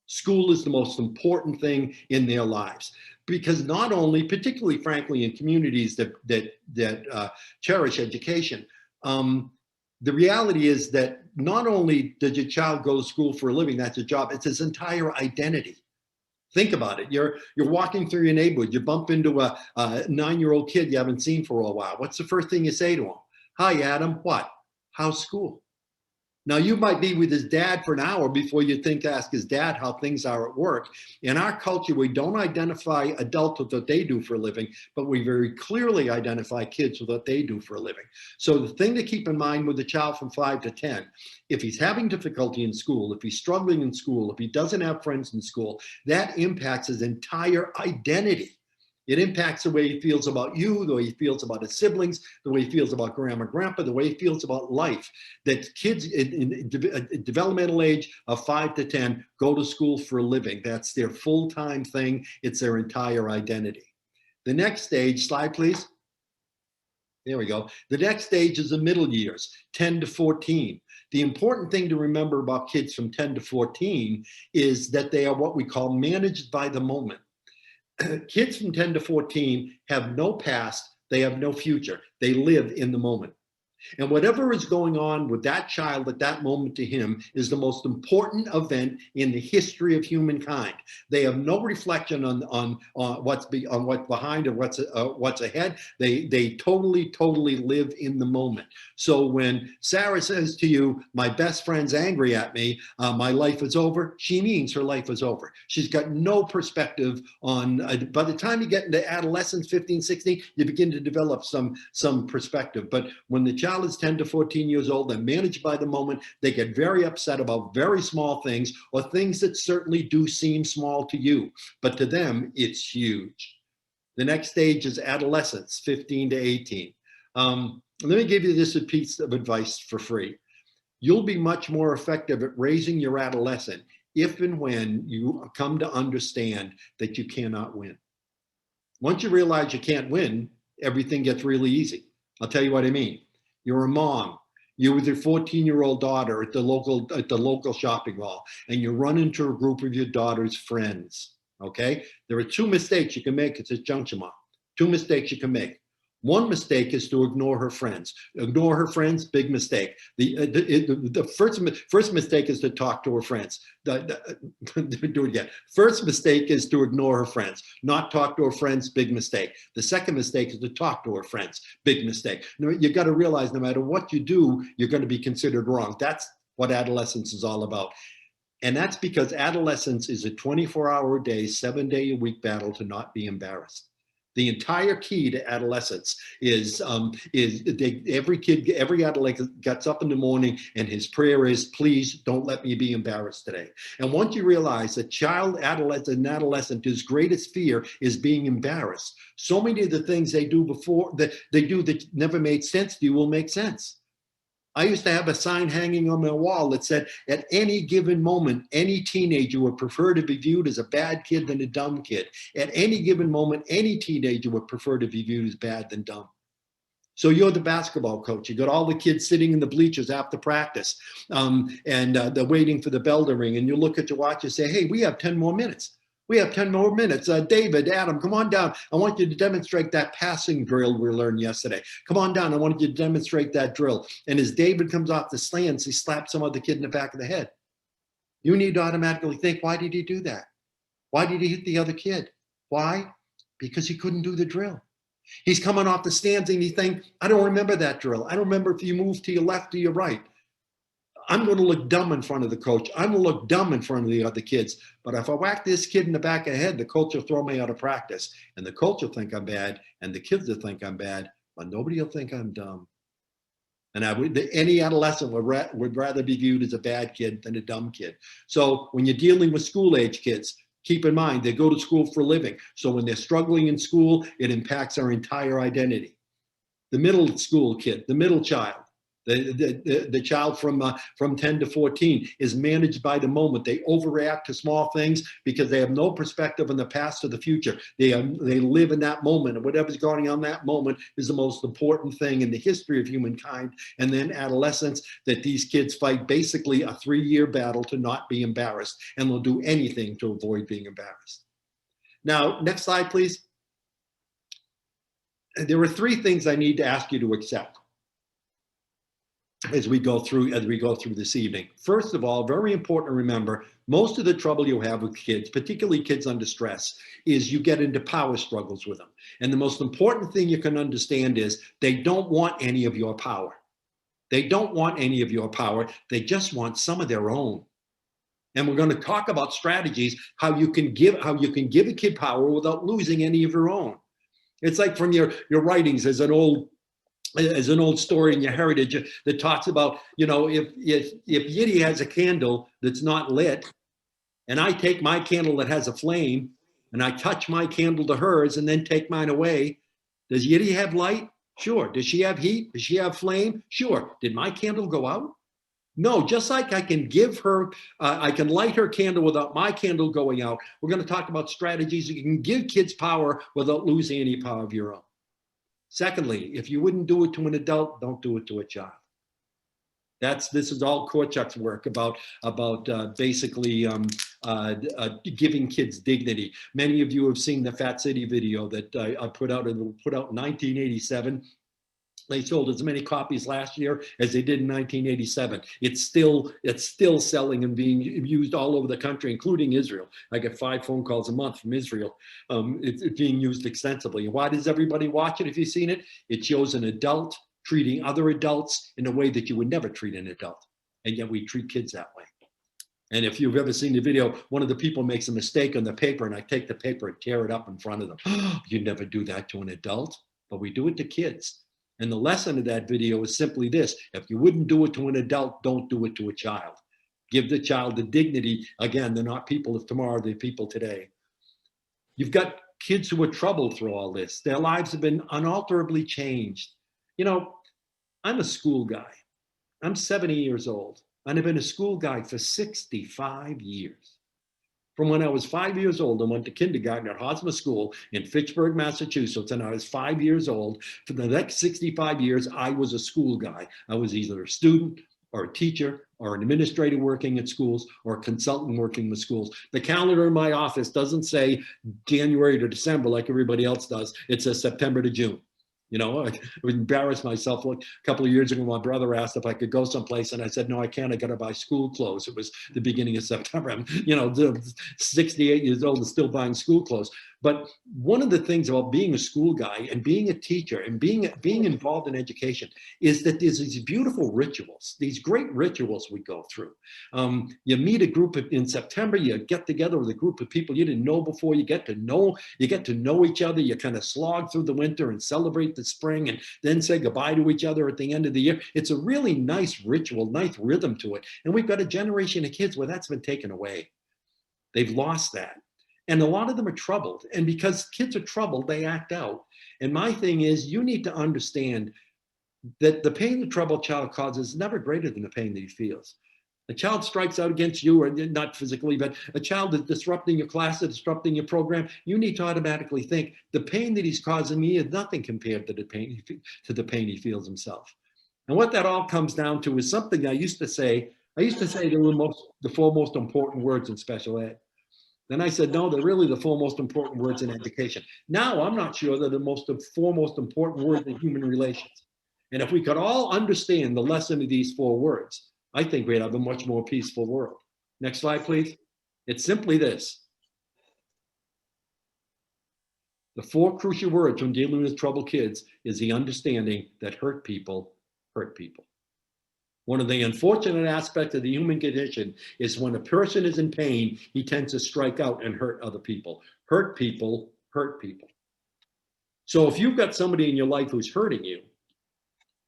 School is the most important thing in their lives because not only, particularly frankly, in communities that cherish education, the reality is that not only does your child go to school for a living, that's a job, it's his entire identity. Think about it. You're walking through your neighborhood, you bump into a 9-year-old kid you haven't seen for a while. What's the first thing you say to him? Hi, Adam. What? How's school? Now, you might be with his dad for an hour before you think to ask his dad how things are at work. In our culture, we don't identify adults with what they do for a living, but we very clearly identify kids with what they do for a living. So the thing to keep in mind with a child from 5 to 10, if he's having difficulty in school, if he's struggling in school, if he doesn't have friends in school, that impacts his entire identity. It impacts the way he feels about you, the way he feels about his siblings, the way he feels about grandma and grandpa, the way he feels about life. That kids in developmental age of 5 to 10 go to school for a living. That's their full-time thing. It's their entire identity. The next stage, slide please. There we go. The next stage is the middle years, 10 to 14. The important thing to remember about kids from 10 to 14 is that they are what we call managed by the moment. Kids from 10 to 14 have no past, they have no future. They live in the moment. And whatever is going on with that child at that moment to him is the most important event in the history of humankind. They have no reflection on what's behind or what's ahead. They totally live in the moment. So when Sarah says to you, my best friend's angry at me, my life is over, she means her life is over. She's got no perspective on, by the time you get into adolescence, 15, 16, you begin to develop some perspective. But when the child is 10 to 14 years old and managed by the moment, they get very upset about very small things or things that certainly do seem small to you, but to them, it's huge. The next stage is adolescence, 15 to 18. Let me give you this piece of advice for free. You'll be much more effective at raising your adolescent if and when you come to understand that you cannot win. Once you realize you can't win, everything gets really easy. I'll tell you what I mean. You're a mom. You're with your 14-year-old daughter at the local shopping mall, and you run into a group of your daughter's friends. Okay? There are 2 mistakes you can make at this juncture, mom. 2 mistakes you can make. One mistake is to ignore her friends. Ignore her friends, big mistake. The first mistake is to talk to her friends. Do it again. First mistake is to ignore her friends. Not talk to her friends, big mistake. The second mistake is to talk to her friends, big mistake. You got to realize no matter what you do, you're going to be considered wrong. That's what adolescence is all about. And that's because adolescence is a 24-hour-a-day, 7-day-a-week battle to not be embarrassed. The entire key to adolescence is every adolescent gets up in the morning and his prayer is, please don't let me be embarrassed today. And once you realize that adolescent, his greatest fear is being embarrassed. So many of the things they do that never made sense to you will make sense. I used to have a sign hanging on my wall that said, at any given moment, any teenager would prefer to be viewed as a bad kid than a dumb kid. At any given moment, any teenager would prefer to be viewed as bad than dumb. So you're the basketball coach. You got all the kids sitting in the bleachers after practice, and they're waiting for the bell to ring. And you look at your watch and say, hey, we have 10 more minutes. We have 10 more minutes. David, Adam, come on down. I want you to demonstrate that passing drill we learned yesterday. Come on down. I want you to demonstrate that drill. And as David comes off the stands, he slaps some other kid in the back of the head. You need to automatically think, why did he do that? Why did he hit the other kid? Why? Because he couldn't do the drill. He's coming off the stands and he thinks, I don't remember that drill. I don't remember if you move to your left or your right. I'm going to look dumb in front of the coach. I'm going to look dumb in front of the other kids. But if I whack this kid in the back of the head, the coach will throw me out of practice. And the coach will think I'm bad, and the kids will think I'm bad, but nobody will think I'm dumb. And any adolescent would rather be viewed as a bad kid than a dumb kid. So when you're dealing with school-age kids, keep in mind, they go to school for a living. So when they're struggling in school, it impacts their entire identity. The middle school kid, the middle child, the child from 10 to 14 is managed by the moment. They overreact to small things because they have no perspective on the past or the future. They live in that moment, and whatever's going on in that moment is the most important thing in the history of humankind. And then adolescence, that these kids fight basically a 3-year battle to not be embarrassed, and they'll do anything to avoid being embarrassed. Now, next slide, please. There are 3 things I need to ask you to accept as we go through this evening. First of all, very important to remember, most of the trouble you have with kids, particularly kids under stress, is you get into power struggles with them. And the most important thing you can understand is they don't want any of your power. They don't want any of your power. They just want some of their own. And we're going to talk about strategies, how you can give a kid power without losing any of your own. It's like from your writings as an old story in your heritage that talks about, if Yiddy has a candle that's not lit, and I take my candle that has a flame, and I touch my candle to hers and then take mine away, does Yiddy have light? Sure. Does she have heat? Does she have flame? Sure. Did my candle go out? No, just like I can give her, I can light her candle without my candle going out. We're going to talk about strategies you can give kids power without losing any power of your own. Secondly, if you wouldn't do it to an adult, don't do it to a child. This is all Korchak's work about basically giving kids dignity. Many of you have seen the Fat City video that I put out in 1987. They sold as many copies last year as they did in 1987. It's still selling and being used all over the country, including Israel. I get 5 phone calls a month from Israel. It's being used extensively. Why does everybody watch it if you've seen it? It shows an adult treating other adults in a way that you would never treat an adult. And yet we treat kids that way. And if you've ever seen the video, one of the people makes a mistake on the paper, and I take the paper and tear it up in front of them. You never do that to an adult, but we do it to kids. And the lesson of that video is simply this: if you wouldn't do it to an adult, don't do it to a child. Give the child the dignity. Again, they're not people of tomorrow, they're people today. You've got kids who are troubled through all this. Their lives have been unalterably changed. I'm a school guy. I'm 70 years old, and I've been a school guy for 65 years. From when I was 5 years old and went to kindergarten at Hosmer School in Fitchburg, Massachusetts, and I was 5 years old, for the next 65 years, I was a school guy. I was either a student or a teacher or an administrator working at schools or a consultant working with schools. The calendar in my office doesn't say January to December like everybody else does. It says September to June. I would embarrass myself. A couple of years ago, my brother asked if I could go someplace, and I said, no, I can't. I got to buy school clothes. It was the beginning of September. I'm, 68 years old and still buying school clothes. But one of the things about being a school guy and being a teacher and being involved in education is that there's these beautiful rituals, these great rituals we go through. You meet a group in September, you get together with a group of people you didn't know before, you get to know each other, you kind of slog through the winter and celebrate the spring and then say goodbye to each other at the end of the year. It's a really nice ritual, nice rhythm to it. And we've got a generation of kids where that's been taken away. They've lost that. And a lot of them are troubled. And because kids are troubled, they act out. And my thing is, you need to understand that the pain the troubled child causes is never greater than the pain that he feels. A child strikes out against you, or not physically, but a child is disrupting your class, or disrupting your program, you need to automatically think the pain that he's causing me is nothing compared to the pain he feels himself. And what that all comes down to is something I used to say the four most important words in special ed. Then I said, no, they're really the four most important words in education. Now I'm not sure they're the four most important words in human relations. And if we could all understand the lesson of these four words, I think we'd have a much more peaceful world. Next slide, please. It's simply this. The four crucial words when dealing with troubled kids is the understanding that hurt people hurt people. One of the unfortunate aspects of the human condition is when a person is in pain, he tends to strike out and hurt other people. Hurt people hurt people. So if you've got somebody in your life who's hurting you,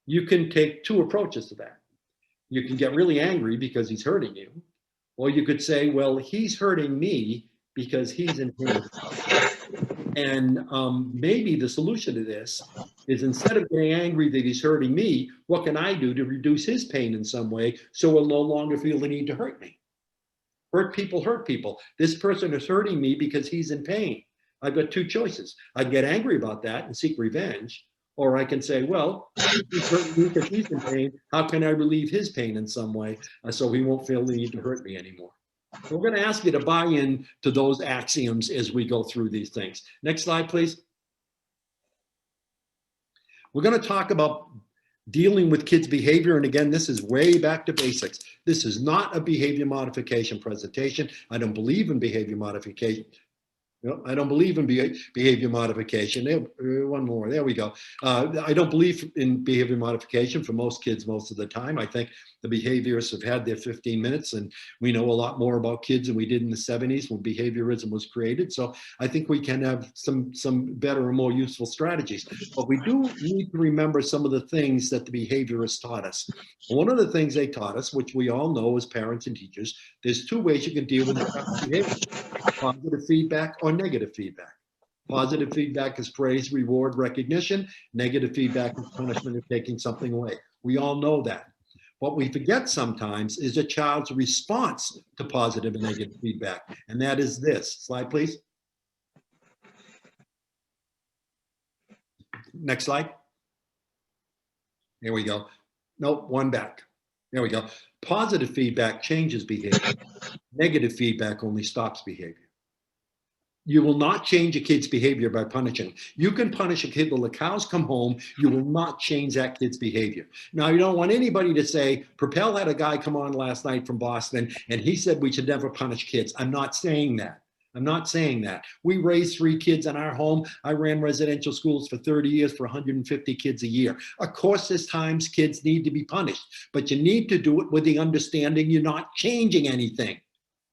you can take two approaches to that. You can get really angry because he's hurting you, or you could say, well, he's hurting me because he's in pain. And maybe the solution to this is, instead of getting angry that he's hurting me, what can I do to reduce his pain in some way so he'll no longer feel the need to hurt me? Hurt people hurt people. This person is hurting me because he's in pain. I've got two choices. I can get angry about that and seek revenge, or I can say, well, he's hurting me because he's in pain. How can I relieve his pain in some way so he won't feel the need to hurt me anymore? We're going to ask you to buy in to those axioms as we go through these things. Next slide, please. We're going to talk about dealing with kids' behavior. And again, this is way back to basics. This is not a behavior modification presentation. I don't believe in behavior modification. No, I don't believe in behavior modification. One more, there we go. I don't believe in behavior modification for most kids most of the time. I think the behaviorists have had their 15 minutes, and we know a lot more about kids than we did in the 70s when behaviorism was created. So I think we can have some better and more useful strategies. But we do need to remember some of the things that the behaviorists taught us. One of the things they taught us, which we all know as parents and teachers, there's two ways you can deal with behavior: positive feedback or negative feedback. Positive feedback is praise, reward, recognition. Negative feedback is punishment or taking something away. We all know that. What we forget sometimes is a child's response to positive and negative feedback, and that is this. Slide, please. Next slide. There we go. Nope, one back. There we go. Positive feedback changes behavior. Negative feedback only stops behavior. You will not change a kid's behavior by punishing. You can punish a kid till the cows come home. You will not change that kid's behavior. Now, you don't want anybody to say, Propel had a guy come on last night from Boston, and he said we should never punish kids. I'm not saying that. I'm not saying that. We raised 3 kids in our home. I ran residential schools for 30 years for 150 kids a year. Of course, there's times kids need to be punished, but you need to do it with the understanding you're not changing anything.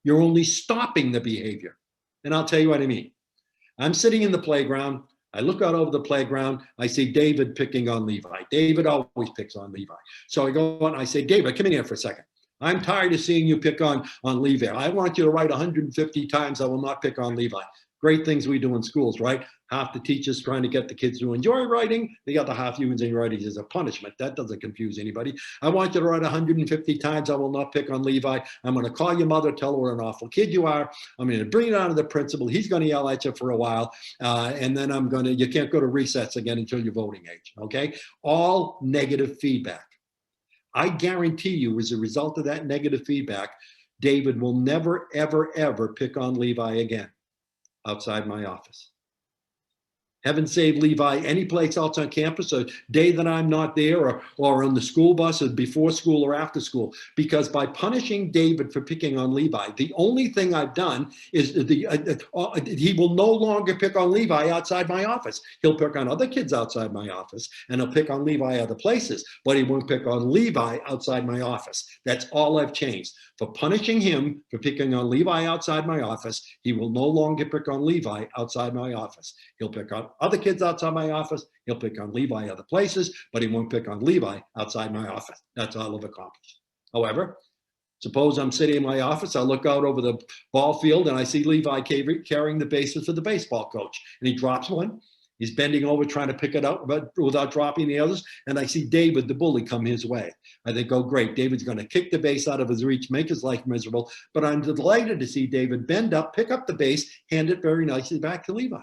You're only stopping the behavior. And I'll tell you what I mean. I'm sitting in the playground. I look out over the playground. I see David picking on Levi. David always picks on Levi. So I go on, I say, David, come in here for a second. I'm tired of seeing you pick on Levi. I want you to write 150 times I will not pick on Levi. Great things we do in schools, right? Half the teachers trying to get the kids to enjoy writing. The other half using writing as a punishment. That doesn't confuse anybody. I want you to write 150 times I will not pick on Levi. I'm going to call your mother, tell her what an awful kid you are. I'm going to bring it out to the principal. He's going to yell at you for a while. And then you can't go to recess again until you're voting age, okay? All negative feedback. I guarantee you, as a result of that negative feedback, David will never, ever, ever pick on Levi again outside my office. Heaven save Levi, any place else on campus, a day that I'm not there, or on the school bus, or before school or after school. Because by punishing David for picking on Levi, the only thing I've done is he will no longer pick on Levi outside my office. He'll pick on other kids outside my office, and he'll pick on Levi other places, but he won't pick on Levi outside my office. That's all I've changed. For punishing him for picking on Levi outside my office, he will no longer pick on Levi outside my office. He'll pick on other kids outside my office. He'll pick on Levi other places, but he won't pick on Levi outside my office. That's all I've accomplished. However, suppose I'm sitting in my office, I look out over the ball field and I see Levi carrying the bases for the baseball coach, and he drops one. He's bending over trying to pick it up, but without dropping the others. And I see David, the bully, come his way. I think, oh, great. David's going to kick the base out of his reach, make his life miserable. But I'm delighted to see David bend up, pick up the base, hand it very nicely back to Levi.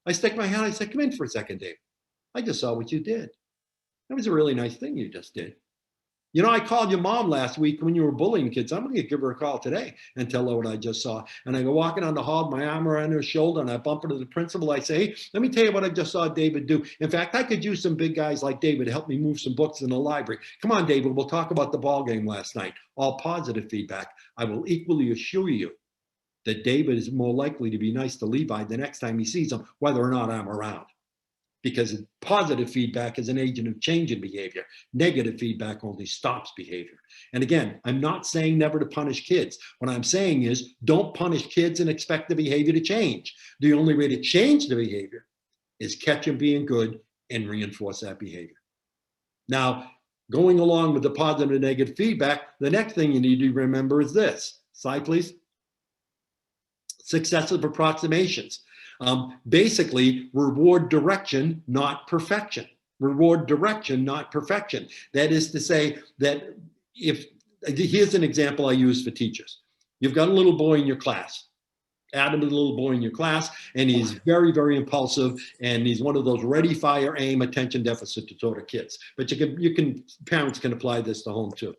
I stick my hand, I said, come in for a second, David. I just saw what you did. That was a really nice thing you just did. You know, I called your mom last week when you were bullying kids. I'm going to give her a call today and tell her what I just saw. And I go walking down the hall, my arm around her shoulder, and I bump into the principal. I say, hey, let me tell you what I just saw David do. In fact, I could use some big guys like David to help me move some books in the library. Come on, David, we'll talk about the ball game last night. All positive feedback. I will equally assure you that David is more likely to be nice to Levi the next time he sees him, whether or not I'm around. Because positive feedback is an agent of change in behavior. Negative feedback only stops behavior. And again, I'm not saying never to punish kids. What I'm saying is don't punish kids and expect the behavior to change. The only way to change the behavior is catch them being good and reinforce that behavior. Now, going along with the positive and negative feedback, the next thing you need to remember is this. Slide, please. Successive approximations. Basically, reward direction, not perfection. Reward direction, not perfection. That is to say that here's an example I use for teachers. You've got a little boy in your class. Adam is a little boy in your class, and he's very, very impulsive, and he's one of those ready, fire, aim, attention deficit disorder kids. But parents can apply this to home too.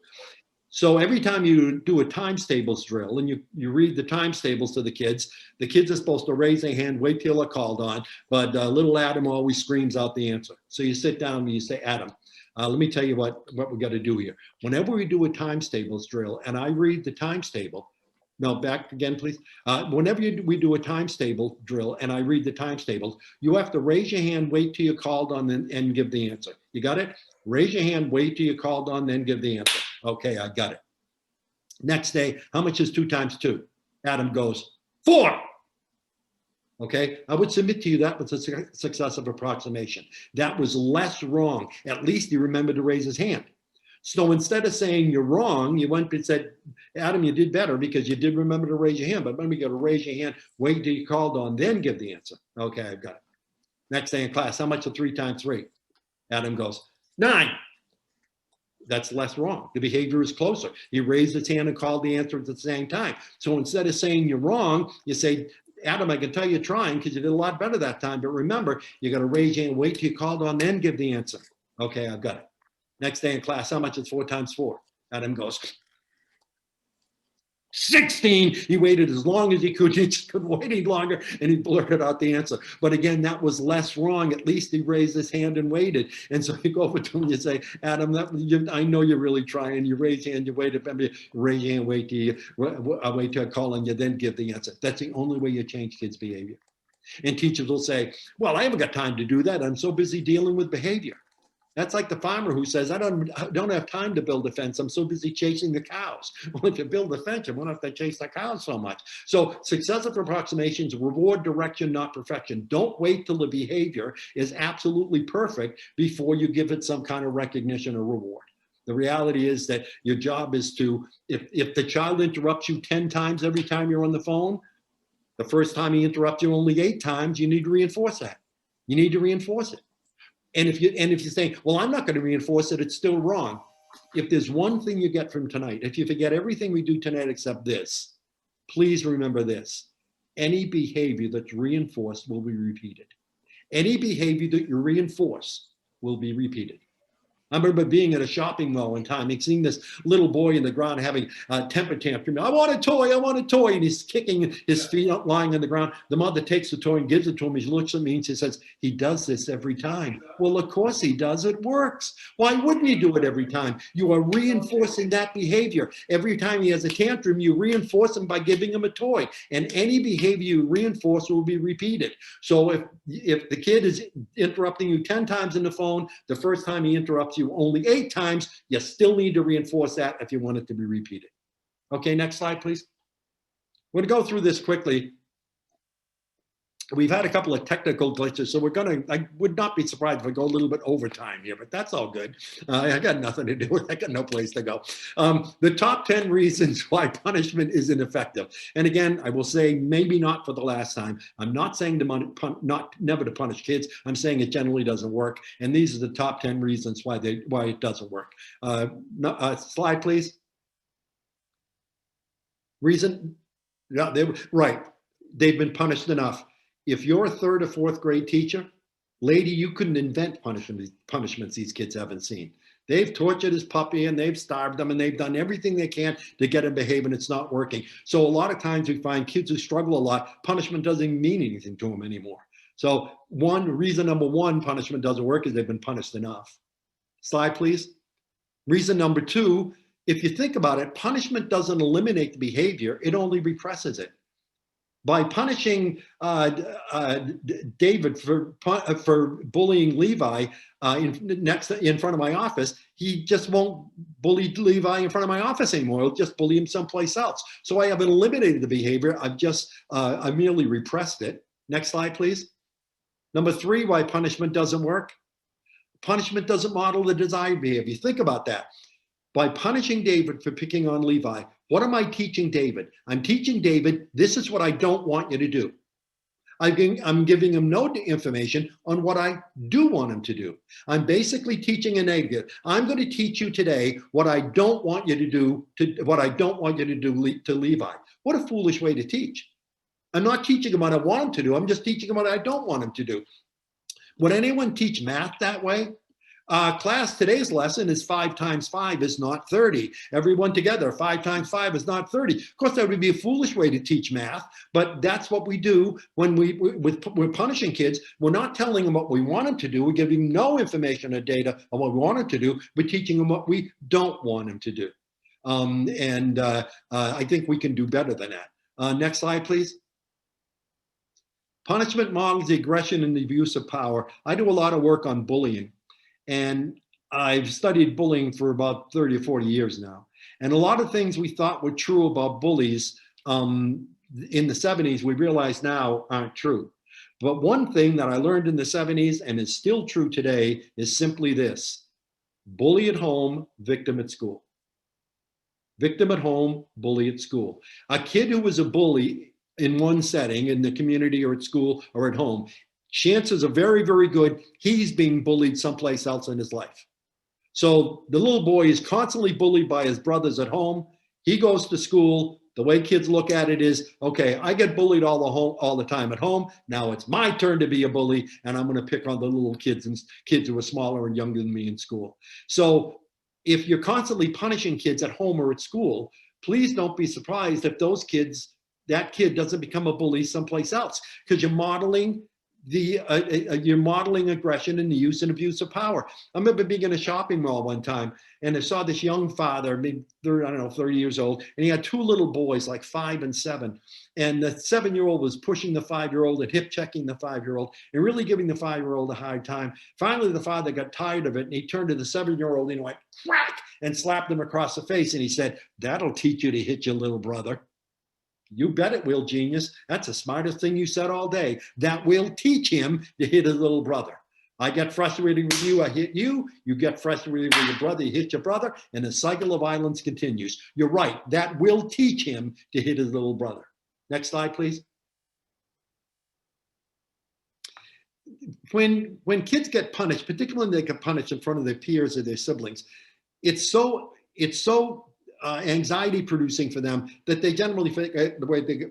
So every time you do a times tables drill and you read the times tables to the kids are supposed to raise their hand, wait till they're called on, but little Adam always screams out the answer. So you sit down and you say, Adam, let me tell you what we got to do here. Whenever we do a times tables drill and I read the times table, no, back again, please. Whenever we do a times table drill and I read the times tables, you have to raise your hand, wait till you're called on, and give the answer. You got it? Raise your hand, wait till you're called on, then give the answer. Okay, I got it. Next day, how much is 2 times 2? Adam goes, 4. Okay, I would submit to you that was a successive approximation. That was less wrong. At least he remembered to raise his hand. So instead of saying you're wrong, you went and said, Adam, you did better because you did remember to raise your hand. But when we got to raise your hand, wait till you're called on, then give the answer. Okay, I've got it. Next day in class, how much is 3 times 3? Adam goes, 9. That's less wrong. The behavior is closer. He raised his hand and called the answer at the same time. So instead of saying you're wrong, you say, Adam, I can tell you're trying because you did a lot better that time. But remember, you got to raise your hand, wait till you called on, then give the answer. Okay, I've got it. Next day in class, how much is 4 times 4? Adam goes, 16. He waited as long as he could. He just couldn't wait any longer, and he blurted out the answer. But again, that was less wrong. At least he raised his hand and waited. And so you go over to him and you say, Adam, I know you're really trying. You raise your hand, you wait. Raise your hand, wait till I call on you, then give the answer. That's the only way you change kids' behavior. And teachers will say, well, I haven't got time to do that. I'm so busy dealing with behavior. That's like the farmer who says, I don't have time to build a fence. I'm so busy chasing the cows. Well, if you build a fence, you won't have to chase the cows so much. So successive approximations, reward direction, not perfection. Don't wait till the behavior is absolutely perfect before you give it some kind of recognition or reward. The reality is that your job is to, if the child interrupts you 10 times every time you're on the phone, the first time he interrupts you only 8 times, you need to reinforce that. You need to reinforce it. And if you're saying, well, I'm not going to reinforce it, it's still wrong. If there's one thing you get from tonight, if you forget everything we do tonight except this, please remember this. Any behavior that's reinforced will be repeated. Any behavior that you reinforce will be repeated. I remember being at a shopping mall one time and seeing this little boy in the ground having a temper tantrum. I want a toy, I want a toy. And he's kicking his feet up, lying on the ground. The mother takes the toy and gives it to him. He looks at me and she says, he does this every time. Well, of course he does. It works. Why wouldn't he do it every time? You are reinforcing that behavior. Every time he has a tantrum, you reinforce him by giving him a toy. And any behavior you reinforce will be repeated. So if the kid is interrupting you 10 times in the phone, the first time he interrupts you only 8 times, you still need to reinforce that if you want it to be repeated. Okay, next slide, please. We're going to go through this quickly. We've had a couple of technical glitches, so I would not be surprised if I go a little bit over time here, but that's all good. I got nothing to do with it. I got no place to go. The top 10 reasons why punishment is ineffective. And again, I will say, maybe not for the last time, I'm not saying never to punish kids. I'm saying it generally doesn't work. And these are the top 10 reasons why it doesn't work. Slide, please. Reason? Yeah, right. They've been punished enough. If you're a 3rd or 4th grade teacher, lady, you couldn't invent punishments these kids haven't seen. They've tortured his puppy and they've starved them and they've done everything they can to get him to behave, and it's not working. So a lot of times we find kids who struggle a lot, punishment doesn't mean anything to them anymore. So reason number one, punishment doesn't work, is they've been punished enough. Slide, please. Reason number 2, if you think about it, punishment doesn't eliminate the behavior, it only represses it. By punishing David for bullying Levi in front of my office, he just won't bully Levi in front of my office anymore. He'll just bully him someplace else. So I haven't eliminated the behavior. I merely repressed it. Next slide, please. Number 3, why punishment doesn't work. Punishment doesn't model the desired behavior. Think about that. By punishing David for picking on Levi, what am I teaching David? I'm teaching David, this is what I don't want you to do. I'm giving him no information on what I do want him to do. I'm basically teaching a negative. I'm going to teach you today what I don't want you to do to Levi. What a foolish way to teach. I'm not teaching him what I want him to do. I'm just teaching him what I don't want him to do. Would anyone teach math that way? Class, today's lesson is 5 times 5 is not 30. Everyone together, 5 times 5 is not 30. Of course, that would be a foolish way to teach math, but that's what we do when we're punishing kids. We're not telling them what we want them to do. We're giving no information or data on what we want them to do. We're teaching them what we don't want them to do. I think we can do better than that. Next slide, please. Punishment models the aggression and the abuse of power. I do a lot of work on bullying. And I've studied bullying for about 30 or 40 years now. And a lot of things we thought were true about bullies in the 70s, we realize now aren't true. But one thing that I learned in the 70s and is still true today is simply this: bully at home, victim at school. Victim at home, bully at school. A kid who was a bully in one setting, in the community or at school or at home, chances are very, very good he's being bullied someplace else in his life. So the little boy is constantly bullied by his brothers at home. He goes to school. The way kids look at it is, okay, I get bullied all the time at home. Now it's my turn to be a bully, and I'm going to pick on the little kids who are smaller and younger than me in school. So if you're constantly punishing kids at home or at school, please don't be surprised if that kid doesn't become a bully someplace else, because you're modeling aggression and the use and abuse of power. I remember being in a shopping mall one time, and I saw this young father, maybe 30 years old, and he had 2 little boys, like 5 and 7. And the 7-year-old was pushing the 5-year-old and hip checking the 5-year-old and really giving the 5-year-old a hard time. Finally, the father got tired of it, and he turned to the 7-year-old and went crack and slapped him across the face. And he said, "That'll teach you to hit your little brother." You bet it will, genius. That's the smartest thing you said all day. That will teach him to hit his little brother. I get frustrated with you, I hit you. You get frustrated with your brother, you hit your brother, and the cycle of violence continues. You're right. That will teach him to hit his little brother. Next slide, please. When kids get punished, particularly when they get punished in front of their peers or their siblings, it's so anxiety producing for them that they generally think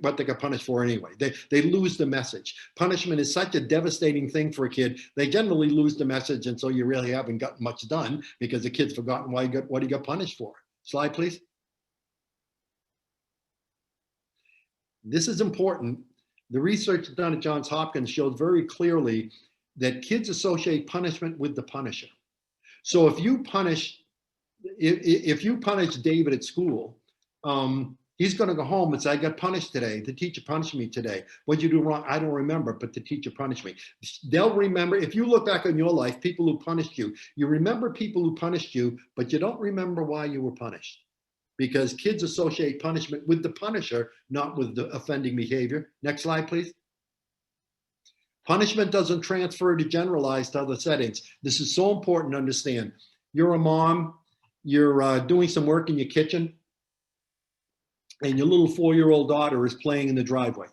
what they get punished for anyway. They lose the message. Punishment is such a devastating thing for a kid. They generally lose the message, and so you really haven't gotten much done because the kid's forgotten what he got punished for. Slide, please. This is important. The research done at Johns Hopkins shows very clearly that kids associate punishment with the punisher. So if you punish David at school, he's going to go home and say, I got punished today. The teacher punished me today. What'd you do wrong? I don't remember, but the teacher punished me. They'll remember, if you look back on your life, people who punished you, you remember people who punished you, but you don't remember why you were punished. Because kids associate punishment with the punisher, not with the offending behavior. Next slide, please. Punishment doesn't transfer to generalize to other settings. This is so important to understand. You're a mom, you're doing some work in your kitchen, and your little 4-year-old daughter is playing in the driveway.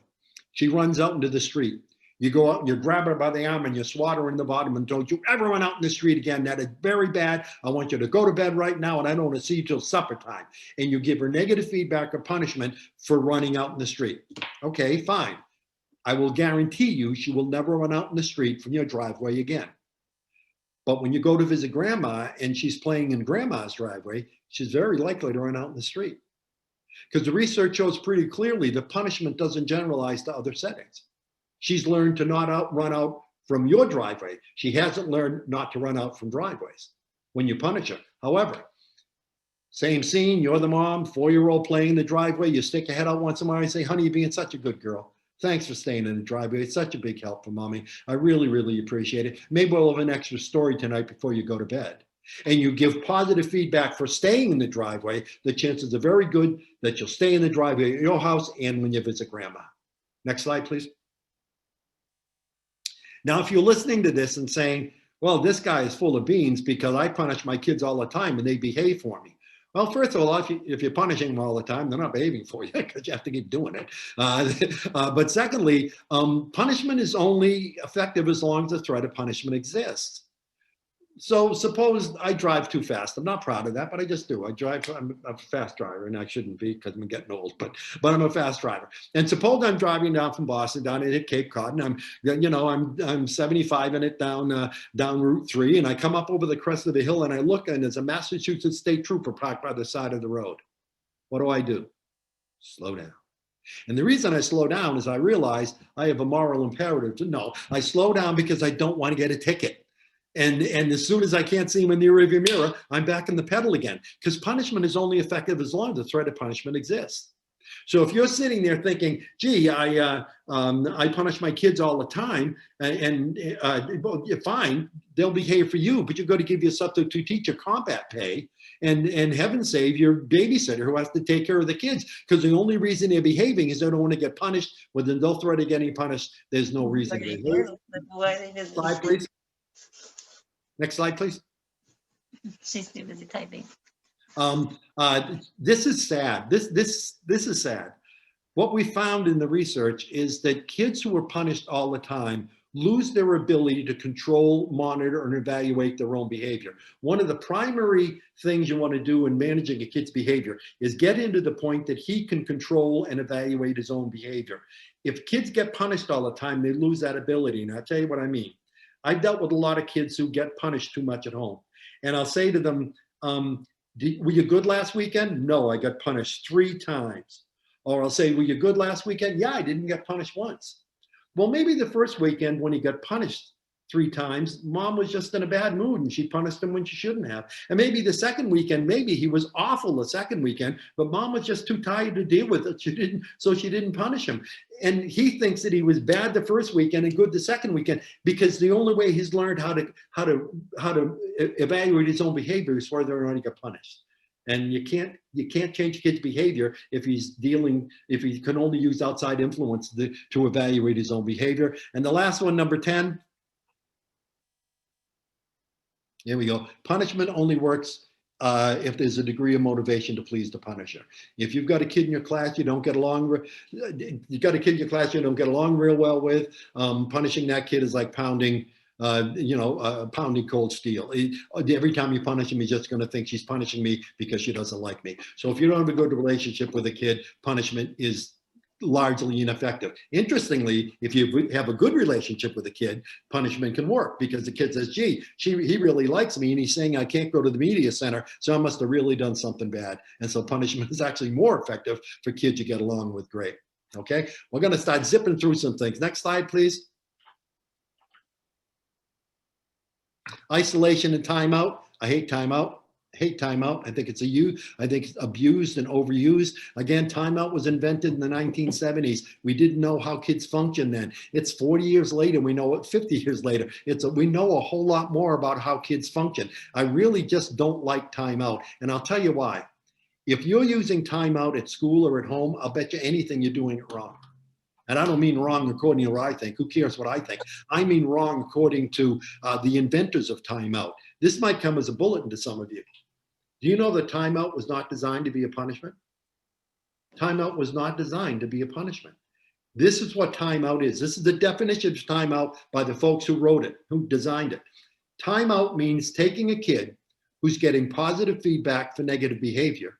She runs out into the street. You go out and you grab her by the arm and you swat her in the bottom and don't you ever run out in the street again. That is very bad. I want you to go to bed right now and I don't want to see you till supper time. And you give her negative feedback or punishment for running out in the street. Okay, fine. I will guarantee you she will never run out in the street from your driveway again. But when you go to visit grandma and she's playing in grandma's driveway, she's very likely to run out in the street. Because the research shows pretty clearly the punishment doesn't generalize to other settings. She's learned to not run out from your driveway. She hasn't learned not to run out from driveways when you punish her. However, same scene, you're the mom, 4-year-old playing in the driveway, you stick your head out once in a while and say, honey, you're being such a good girl. Thanks for staying in the driveway. It's such a big help for mommy. I really, really appreciate it. Maybe we'll have an extra story tonight before you go to bed. And you give positive feedback for staying in the driveway, the chances are very good that you'll stay in the driveway at your house and when you visit grandma. Next slide, please. Now, if you're listening to this and saying, well, this guy is full of beans because I punish my kids all the time and they behave for me. Well, first of all, if you're punishing them all the time, they're not behaving for you because you have to keep doing it. But secondly, punishment is only effective as long as the threat of punishment exists. So suppose I drive too fast. I'm not proud of that, but I just do. I'm a fast driver, and I shouldn't be because I'm getting old, but I'm a fast driver. And suppose I'm driving down from Boston down into Cape Cod, and I'm 75 in it down Route 3, and I come up over the crest of the hill, and I look, and there's a Massachusetts state trooper parked by the side of the road. What do? Slow down. And the reason I slow down is I realize I have a moral imperative to know. I slow down because I don't want to get a ticket. And as soon as I can't see him in the rearview mirror, I'm back in the pedal again. Because punishment is only effective as long as the threat of punishment exists. So if you're sitting there thinking, gee, I punish my kids all the time, and you're fine, they'll behave for you, but you've got to give your substitute teacher combat pay, and heaven save your babysitter who has to take care of the kids, because the only reason they're behaving is they don't want to get punished. With no threat of getting punished, there's no reason to behave. Slide, please. Next slide, please. She's too busy typing. This is sad. This is sad. What we found in the research is that kids who are punished all the time lose their ability to control, monitor, and evaluate their own behavior. One of the primary things you want to do in managing a kid's behavior is get him to the point that he can control and evaluate his own behavior. If kids get punished all the time, they lose that ability. And I'll tell you what I mean. I've dealt with a lot of kids who get punished too much at home. And I'll say to them, were you good last weekend? No, I got punished 3 times. Or I'll say, were you good last weekend? Yeah, I didn't get punished once. Well, maybe the first weekend when he got punished 3 times, mom was just in a bad mood and she punished him when she shouldn't have. And maybe the second weekend, maybe he was awful the second weekend, but mom was just too tired to deal with it. So she didn't punish him. And he thinks that he was bad the first weekend and good the second weekend, because the only way he's learned how to evaluate his own behavior is whether or not he got punished. And you can't change a kid's behavior if he can only use outside influence to evaluate his own behavior. And the last one, number 10. Here we go. Punishment only works if there's a degree of motivation to please the punisher. If you've got a kid in your class you don't get along real well with, punishing that kid is like pounding pounding cold steel. Every time you punish him, he's just going to think she's punishing me because she doesn't like me. So if you don't have a good relationship with a kid, punishment is largely ineffective. Interestingly, if you have a good relationship with a kid, punishment can work because the kid says, gee, he really likes me and he's saying I can't go to the media center, so I must have really done something bad. And so punishment is actually more effective for kids you get along with great. Okay, we're going to start zipping through some things. Next slide, please. Isolation and timeout. I hate timeout. Hate timeout. I think it's I think it's abused and overused. Again, timeout was invented in the 1970s. We didn't know how kids function then. It's 40 years later. We know it 50 years later. We know a whole lot more about how kids function. I really just don't like timeout. And I'll tell you why. If you're using timeout at school or at home, I'll bet you anything you're doing it wrong. And I don't mean wrong according to what I think. Who cares what I think? I mean wrong according to the inventors of timeout. This might come as a bulletin to some of you. Do you know that timeout was not designed to be a punishment? Timeout was not designed to be a punishment. This is what timeout is. This is the definition of timeout by the folks who wrote it, who designed it. Timeout means taking a kid who's getting positive feedback for negative behavior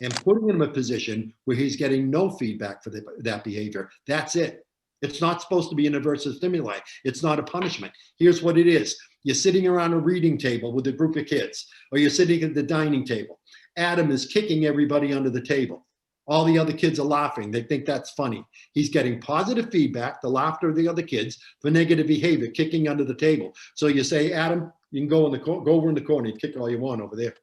and putting him in a position where he's getting no feedback for that behavior. That's it. It's not supposed to be an aversive stimuli. It's not a punishment. Here's what it is. You're sitting around a reading table with a group of kids, or you're sitting at the dining table. Adam is kicking everybody under the table. All the other kids are laughing. They think that's funny. He's getting positive feedback, the laughter of the other kids, for negative behavior, kicking under the table. So you say, Adam, you can go over in the corner and kick all you want over there.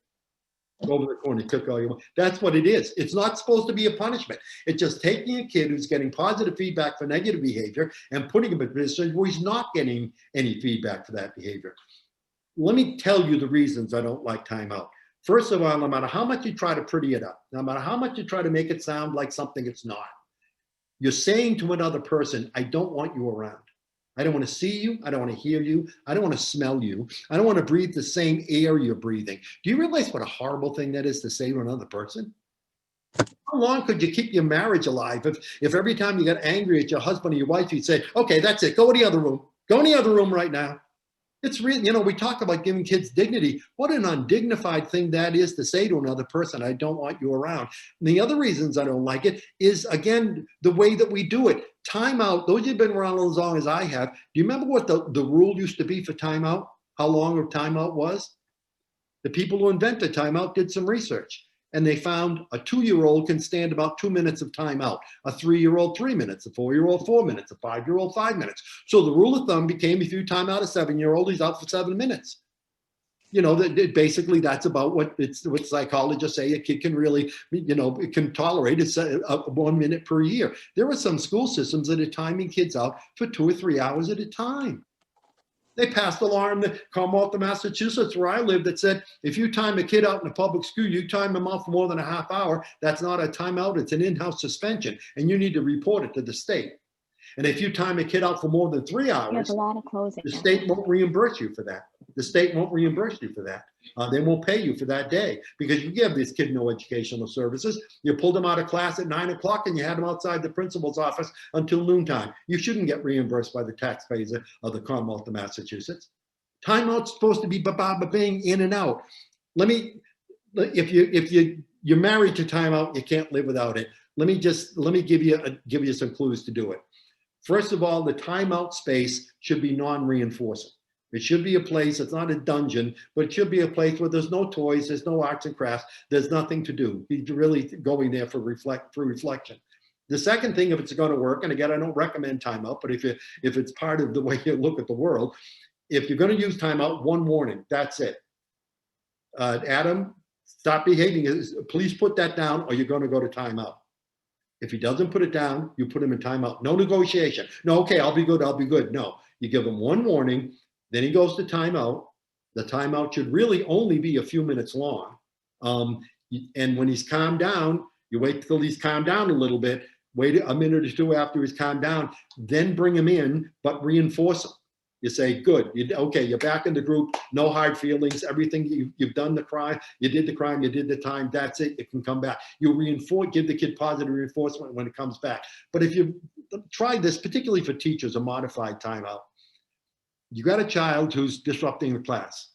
Go over the corner, kick all you want. That's what it is. It's not supposed to be a punishment. It's just taking a kid who's getting positive feedback for negative behavior and putting him in a position where he's not getting any feedback for that behavior. Let me tell you the reasons I don't like timeout. First of all, no matter how much you try to pretty it up, no matter how much you try to make it sound like something it's not, you're saying to another person, I don't want you around. I don't want to see you. I don't want to hear you. I don't want to smell you. I don't want to breathe the same air you're breathing. Do you realize what a horrible thing that is to say to another person? How long could you keep your marriage alive if every time you got angry at your husband or your wife, you'd say, okay, that's it. Go in the other room. Go in the other room right now. It's really, we talk about giving kids dignity. What an undignified thing that is to say to another person, I don't want you around. And the other reasons I don't like it is, again, the way that we do it. Timeout, those who've been around as long as I have, do you remember what the rule used to be for timeout? How long a timeout was? The people who invented timeout did some research. And they found a 2-year-old can stand about 2 minutes of timeout, a 3-year-old 3 minutes, a 4-year-old 4 minutes, a 5-year-old 5 minutes. So the rule of thumb became if you time out a 7-year-old, he's out for 7 minutes. Basically that's about what psychologists say a kid can really, it can tolerate. It's 1 minute per year. There are some school systems that are timing kids out for 2 or 3 hours at a time. They passed a law in the Commonwealth of Massachusetts, where I live, that said, if you time a kid out in a public school, you time him out for more than a half hour, that's not a timeout, it's an in-house suspension, and you need to report it to the state. And if you time a kid out for more than 3 hours, There's a lot of closing. the state won't reimburse you for that. The state won't reimburse you for that. They won't pay you for that day because you give this kid no educational services. You pulled him out of class at 9 o'clock and you had him outside the principal's office until noontime. You shouldn't get reimbursed by the taxpayers of the Commonwealth of Massachusetts. Timeout's supposed to be ba-ba-ba-bing, in and out. If you're married to timeout, you can't live without it. Let me give you some clues to do it. First of all, the timeout space should be non-reinforcing. It should be a place, it's not a dungeon, but it should be a place where there's no toys, there's no arts and crafts, there's nothing to do. You're really going there for reflection. The second thing, if it's going to work, and again, I don't recommend timeout, but if it's part of the way you look at the world, if you're going to use timeout, one warning, that's it. Adam, stop behaving. Please put that down or you're going to go to timeout. If he doesn't put it down, you put him in timeout. No negotiation. No, okay, I'll be good, I'll be good. No, you give him one warning, then he goes to timeout. The timeout should really only be a few minutes long. And when he's calmed down, you wait till he's calmed down a little bit, wait a minute or two after he's calmed down, then bring him in, but reinforce him. You say, good, okay, you're back in the group, no hard feelings, everything, you've done the crime, you did the crime, you did the time, that's it, it can come back. You reinforce, give the kid positive reinforcement when it comes back. But if you try this, particularly for teachers, a modified timeout, You got a child who's disrupting the class.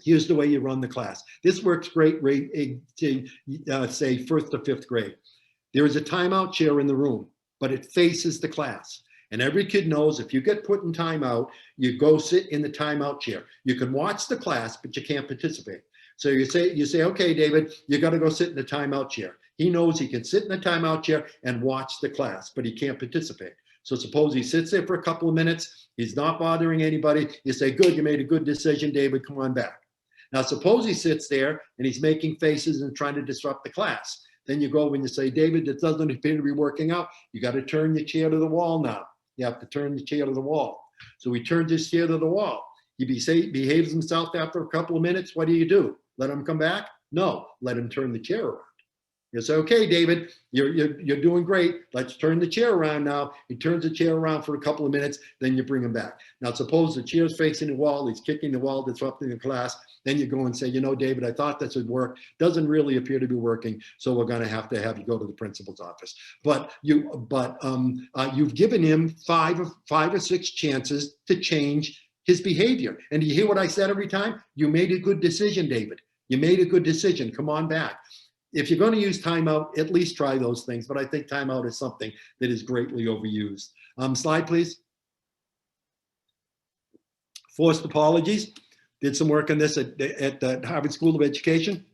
Here's the way you run the class. This works great, say first to fifth grade. There is a timeout chair in the room, but it faces the class. And every kid knows if you get put in timeout, you go sit in the timeout chair. You can watch the class, but you can't participate. So you say, okay, David, you got to go sit in the timeout chair. He knows he can sit in the timeout chair and watch the class, but he can't participate. So suppose he sits there for a couple of minutes. He's not bothering anybody. You say, good, you made a good decision, David, come on back. Now, suppose he sits there and he's making faces and trying to disrupt the class. Then you go over and you say, David, it doesn't appear to be working out. You got to turn your chair to the wall now. You have to turn the chair to the wall. So he turns his chair to the wall. He behaves himself after a couple of minutes. What do? Let him come back? No, let him turn the chair around. You say, okay, David, you're doing great. Let's turn the chair around now. He turns the chair around for a couple of minutes, then you bring him back. Now, suppose the chair's facing the wall, he's kicking the wall, disrupting the class. Then you go and say, David, I thought this would work. Doesn't really appear to be working, so we're going to have you go to the principal's office. But you've given him five or six chances to change his behavior. And do you hear what I said every time? You made a good decision, David. You made a good decision. Come on back. If you're going to use timeout, at least try those things. But I think timeout is something that is greatly overused. Slide, please. Forced apologies. Did some work on this at the Harvard School of Education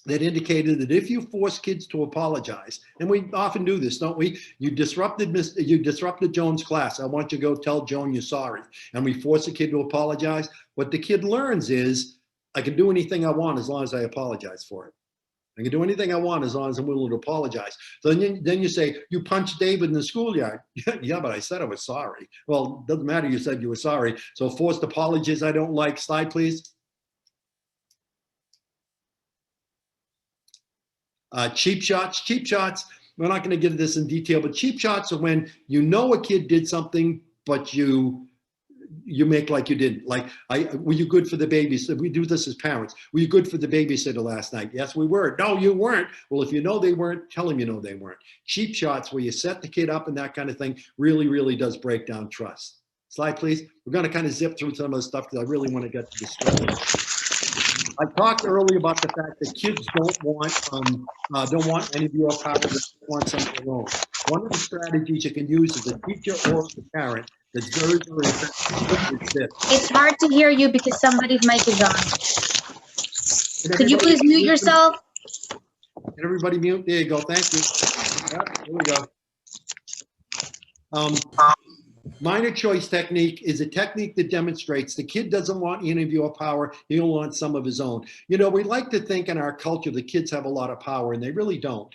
that indicated that if you force kids to apologize, and we often do this, don't we? You disrupted Joan's class. I want you to go tell Joan you're sorry. And we force a kid to apologize. What the kid learns is, I can do anything I want as long as I apologize for it. I can do anything I want as long as I'm willing to apologize. So then you say, you punched David in the schoolyard. Yeah, but I said I was sorry. Well, it doesn't matter, you said you were sorry. So forced apologies I don't like. Slide, please. Cheap shots. Cheap shots, we're not going to get into this in detail, but cheap shots are when you know a kid did something, but you make like you didn't. Like, were you good for the babysitter? We do this as parents. Were you good for the babysitter last night? Yes, we were. No, you weren't. Well, if you know they weren't, tell them you know they weren't. Cheap shots where you set the kid up and that kind of thing really, really does break down trust. Slide, please. We're going to kind of zip through some of the stuff because I really want to get to the story. I talked earlier about the fact that kids don't want any of your power, they want something of their own. One of the strategies you can use as a teacher or as a parent that's very, very effective. It's hard to hear you because somebody's mic is on. Could you please mute yourself? Can everybody mute? There you go. Thank you. Yeah, there we go. Minor choice technique is a technique that demonstrates the kid doesn't want any of your power. He'll want some of his own. We like to think in our culture the kids have a lot of power, and they really don't.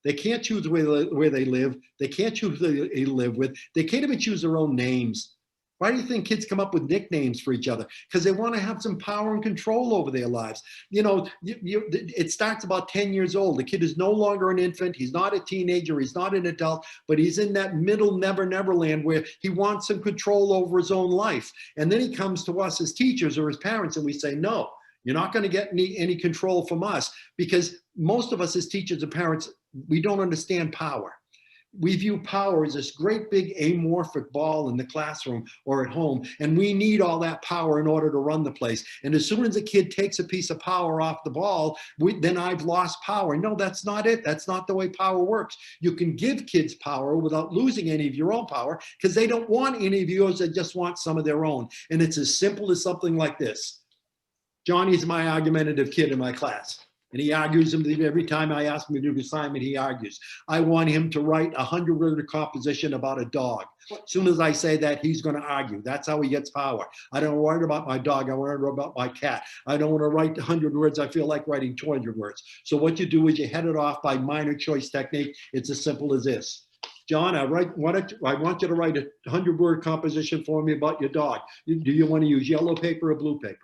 They can't choose where they live. They can't choose who they live with. They can't even choose their own names. Why do you think kids come up with nicknames for each other? Because they want to have some power and control over their lives. It starts about 10 years old. The kid is no longer an infant. He's not a teenager. He's not an adult, but he's in that middle never land where he wants some control over his own life. And then he comes to us as teachers or as parents and we say, no, you're not going to get any control from us, because most of us as teachers and parents, we don't understand power. We view power as this great big amorphic ball in the classroom or at home, and we need all that power in order to run the place. And as soon as a kid takes a piece of power off the ball, then I've lost power. No, that's not it. That's not the way power works. You can give kids power without losing any of your own power, because they don't want any of yours. They just want some of their own. And it's as simple as something like this. Johnny's my argumentative kid in my class. And he argues every time I ask him to do an assignment, he argues. I want him to write a 100-word composition about a dog. As soon as I say that, he's going to argue. That's how he gets power. I don't worry about my dog. I worry about my cat. I don't want to write 100 words. I feel like writing 200 words. So what you do is you head it off by minor choice technique. It's as simple as this. John, I want you to write a 100-word composition for me about your dog. Do you want to use yellow paper or blue paper?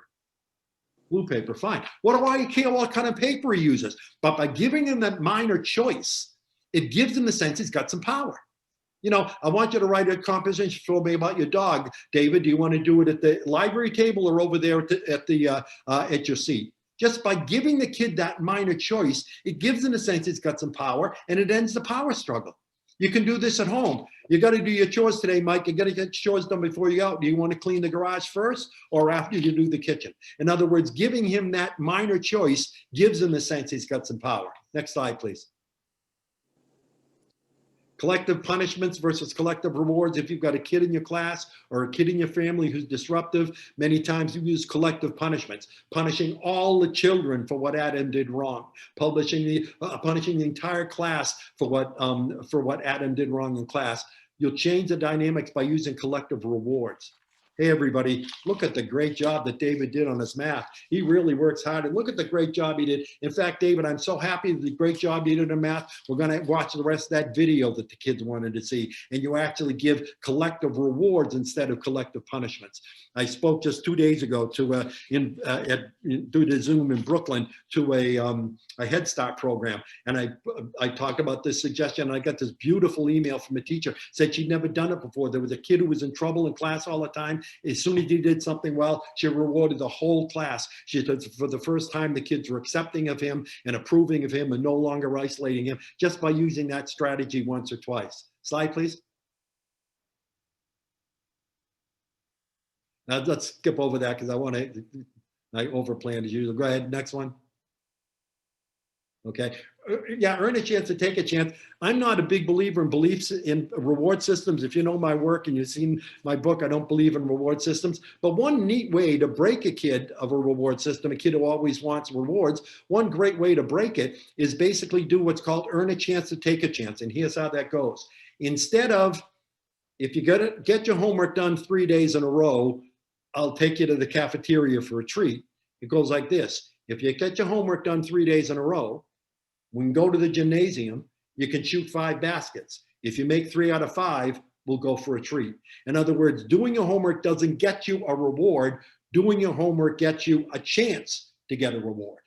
Blue paper, fine. What do I care what kind of paper he uses? But by giving him that minor choice, it gives him the sense he's got some power. I want you to write a composition for me about your dog. David, do you want to do it at the library table or over there at your seat? Just by giving the kid that minor choice, it gives him a sense he's got some power, and it ends the power struggle. You can do this at home. You got to do your chores today, Mike. You got to get chores done before you go out. Do you want to clean the garage first or after you do the kitchen? In other words, giving him that minor choice gives him the sense he's got some power. Next slide, please. Collective punishments versus collective rewards. If you've got a kid in your class or a kid in your family who's disruptive, many times you use collective punishments, punishing all the children for what Adam did wrong, punishing the entire class for what Adam did wrong in class. You'll change the dynamics by using collective rewards. Hey, everybody, look at the great job that David did on his math. He really works hard, and look at the great job he did. In fact, David, I'm so happy with the great job you did in math. We're going to watch the rest of that video that the kids wanted to see, and you actually give collective rewards instead of collective punishments. I spoke just 2 days ago to through the Zoom in Brooklyn to a Head Start program, and I talked about this suggestion, and I got this beautiful email from a teacher, said she'd never done it before. There was a kid who was in trouble in class all the time. As soon as he did something well, she rewarded the whole class. She said for the first time, the kids were accepting of him and approving of him and no longer isolating him just by using that strategy once or twice. Slide, please. Now let's skip over that because I overplanned as usual. Go ahead, next one. Okay, yeah, earn a chance to take a chance. I'm not a big believer in beliefs in reward systems. If you know my work and you've seen my book, I don't believe in reward systems. But one neat way to break a kid of a reward system, a kid who always wants rewards, one great way to break it is basically do what's called earn a chance to take a chance. And here's how that goes. Instead of, if you get your homework done 3 days in a row, I'll take you to the cafeteria for a treat. It goes like this. If you get your homework done 3 days in a row, we can go to the gymnasium, you can shoot 5 baskets. If you make 3 out of 5, we'll go for a treat. In other words, doing your homework doesn't get you a reward. Doing your homework gets you a chance to get a reward.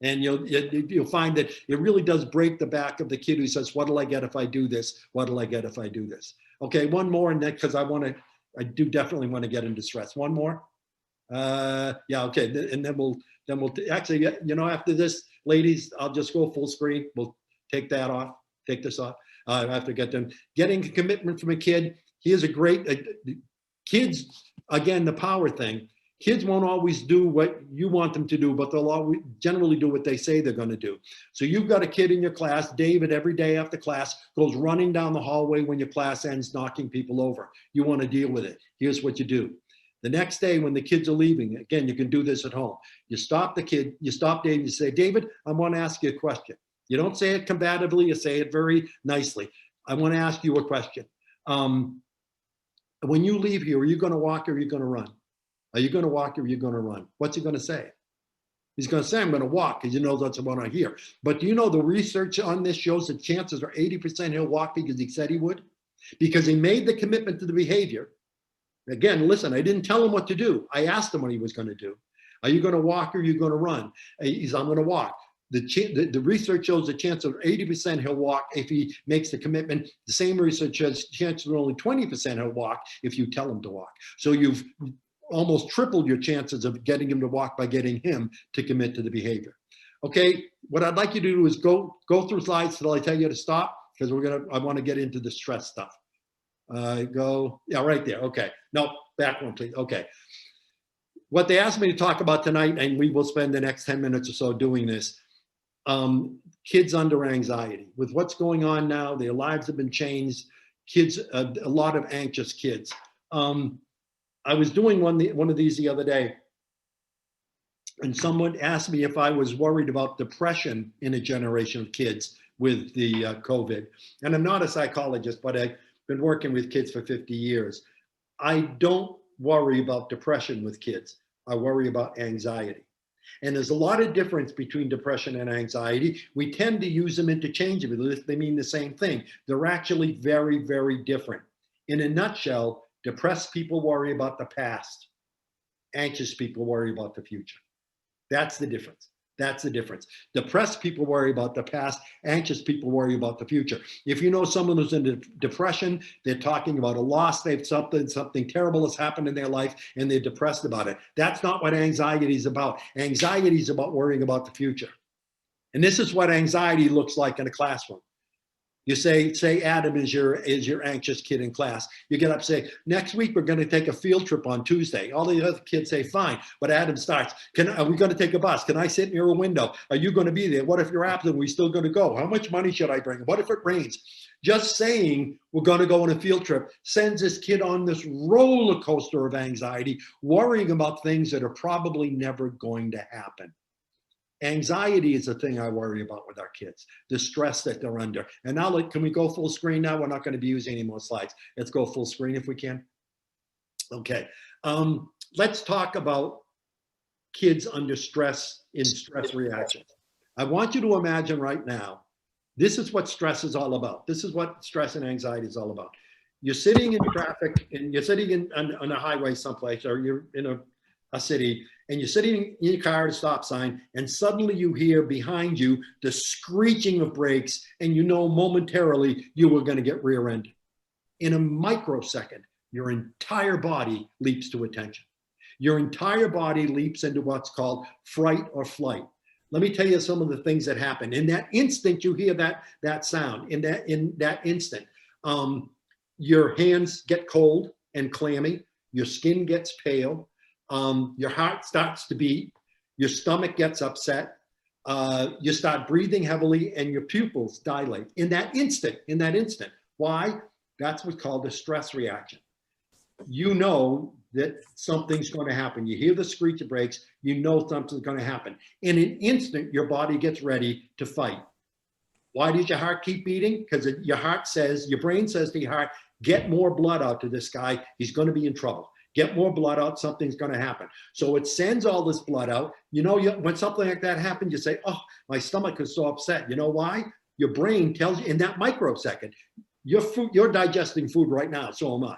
And you'll find that it really does break the back of the kid who says, what'll I get if I do this? What'll I get if I do this? Okay, one more, and because I do definitely want to get into stress. One more. Yeah, okay, and then we'll actually, you know, after this, ladies, I'll just go full screen. We'll take that off, take this off. I have to get them. Getting a commitment from a kid. Here's a great, kids, again, the power thing. Kids won't always do what you want them to do, but they'll always generally do what they say they're going to do. So you've got a kid in your class, David, every day after class, goes running down the hallway when your class ends, knocking people over. You want to deal with it. Here's what you do. The next day when the kids are leaving, again, you can do this at home. You stop the kid, you stop David, you say, David, I want to ask you a question. You don't say it combatively, you say it very nicely. I want to ask you a question. When you leave here, are you going to walk or are you going to run? Are you going to walk or are you going to run? What's he going to say? He's going to say, I'm going to walk, because he knows that's what I hear. But do you know the research on this shows that chances are 80% he'll walk because he said he would? Because he made the commitment to the behavior. Again, listen, I didn't tell him what to do. I asked him what he was going to do. Are you going to walk or are you going to run? He's, I'm going to walk. The research shows the chance of 80% he'll walk if he makes the commitment. The same research shows chances of only 20% he'll walk if you tell him to walk. So you've almost tripled your chances of getting him to walk by getting him to commit to the behavior. Okay, what I'd like you to do is go through slides till I tell you to stop, because I want to get into the stress stuff. Yeah, right there. Okay. No, back one, please. Okay. What they asked me to talk about tonight, and we will spend the next 10 minutes or so doing this, kids under anxiety. With what's going on now, their lives have been changed. Kids, a lot of anxious kids. I was doing one of these the other day, and someone asked me if I was worried about depression in a generation of kids with the COVID. And I'm not a psychologist, but I've been working with kids for 50 years. I don't worry about depression with kids. I worry about anxiety. And there's a lot of difference between depression and anxiety. We tend to use them interchangeably. They mean the same thing. They're actually very, very different. In a nutshell, depressed people worry about the past. Anxious people worry about the future. That's the difference. That's the difference. Depressed people worry about the past. Anxious people worry about the future. If you know someone who's in depression, they're talking about a loss, something terrible has happened in their life, and they're depressed about it. That's not what anxiety is about. Anxiety is about worrying about the future. And this is what anxiety looks like in a classroom. You say Adam is your anxious kid in class. You get up, say, next week we're going to take a field trip on Tuesday. All the other kids say, fine. But Adam starts, are we going to take a bus? Can I sit near a window? Are you going to be there? What if you're absent? Are we still going to go? How much money should I bring? What if it rains? Just saying we're going to go on a field trip sends this kid on this roller coaster of anxiety, worrying about things that are probably never going to happen. Anxiety is the thing I worry about with our kids, the stress that they're under. And now, can we go full screen now? We're not going to be using any more slides. Let's go full screen if we can. Okay. Let's talk about kids under stress in stress reactions. I want you to imagine right now, this is what stress is all about. This is what stress and anxiety is all about. You're sitting in traffic and you're sitting on a highway someplace, or you're in a city, and you're sitting in your car at a stop sign, and suddenly you hear behind you the screeching of brakes, and you know momentarily you were going to get rear-ended. In a microsecond, your entire body leaps to attention. Your entire body leaps into what's called fright or flight. Let me tell you some of the things that happen. In that instant, you hear that sound. In that instant, your hands get cold and clammy. Your skin gets pale. Your heart starts to beat, your stomach gets upset, you start breathing heavily, and your pupils dilate in that instant. Why? That's what's called a stress reaction. You know that something's going to happen. You hear the screech of brakes, you know something's going to happen. In an instant, your body gets ready to fight. Why does your heart keep beating? Because your brain says to your heart, get more blood out to this guy, he's going to be in trouble. Get more blood out, something's going to happen. So it sends all this blood out. You know, when something like that happens, you say, oh, my stomach is so upset. You know why? Your brain tells you in that microsecond, you're digesting food right now, so am I.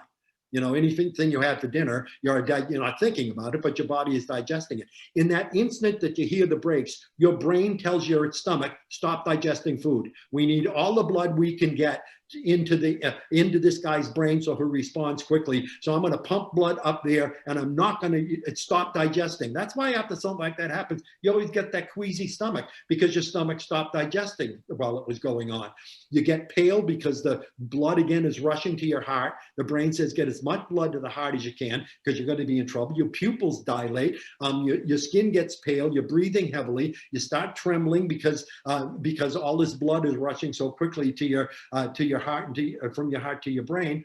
You know, anything you had for dinner, you're not thinking about it, but your body is digesting it. In that instant that you hear the brakes, your brain tells your stomach, stop digesting food. We need all the blood we can get into this guy's brain so he responds quickly. So I'm going to pump blood up there, and I'm not going to stop digesting. That's why after something like that happens, you always get that queasy stomach, because your stomach stopped digesting while it was going on. You get pale because the blood again is rushing to your heart. The brain says get as much blood to the heart as you can, because you're going to be in trouble. Your pupils dilate. Your skin gets pale. You're breathing heavily. You start trembling because all this blood is rushing so quickly to your heart and from your heart to your brain.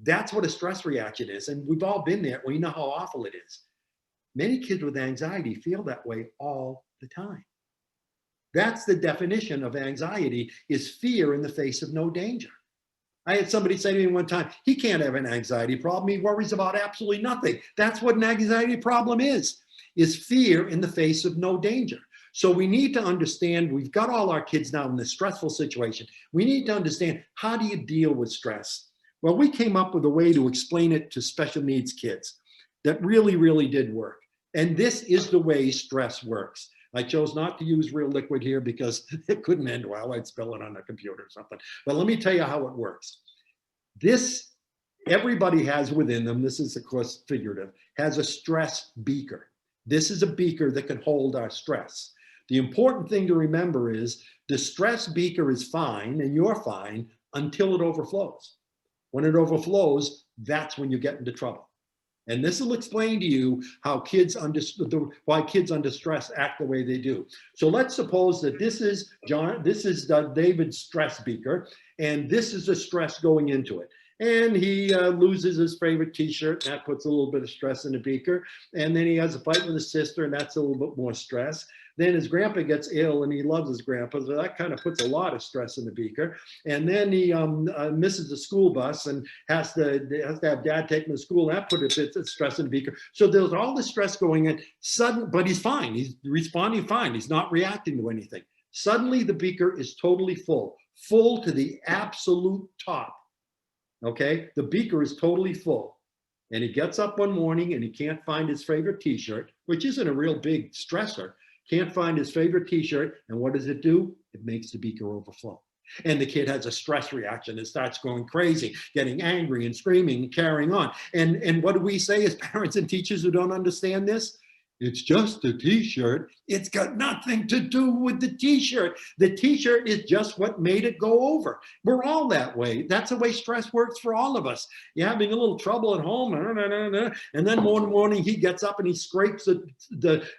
That's what a stress reaction is, and we've all been there. We know how awful it is. Many kids with anxiety feel that way all the time. That's the definition of anxiety, is fear in the face of no danger. I had somebody say to me one time, he can't have an anxiety problem. He worries about absolutely nothing. That's what an anxiety problem is fear in the face of no danger. So we need to understand, we've got all our kids now in this stressful situation. We need to understand, how do you deal with stress? Well, we came up with a way to explain it to special needs kids that really, really did work. And this is the way stress works. I chose not to use real liquid here because it couldn't end well. I'd spill it on a computer or something. But let me tell you how it works. This, everybody has within them, this is of course figurative, has a stress beaker. This is a beaker that can hold our stress. The important thing to remember is the stress beaker is fine and you're fine until it overflows. When it overflows, that's when you get into trouble. And this will explain to you how why kids under stress act the way they do. So let's suppose that this is David's stress beaker, and this is the stress going into it. And he loses his favorite t-shirt, and that puts a little bit of stress in the beaker. And then he has a fight with his sister, and that's a little bit more stress. Then his grandpa gets ill, and he loves his grandpa, so that kind of puts a lot of stress in the beaker. And then he misses the school bus and has to have dad take him to school, and that put a bit of stress in the beaker. So there's all this stress going in, but he's fine. He's responding fine. He's not reacting to anything. Suddenly the beaker is totally full to the absolute top. Okay, the beaker is totally full, and he gets up one morning and he can't find his favorite t-shirt, which isn't a real big stressor. Can't find his favorite t-shirt, and what does it do? It makes the beaker overflow. And the kid has a stress reaction and starts going crazy, getting angry and screaming and carrying on. And what do we say as parents and teachers who don't understand this? It's just a t-shirt. It's got nothing to do with the t-shirt. The t-shirt is just what made it go over. We're all that way. That's the way stress works for all of us. You're having a little trouble at home, and then one morning he gets up and he scrapes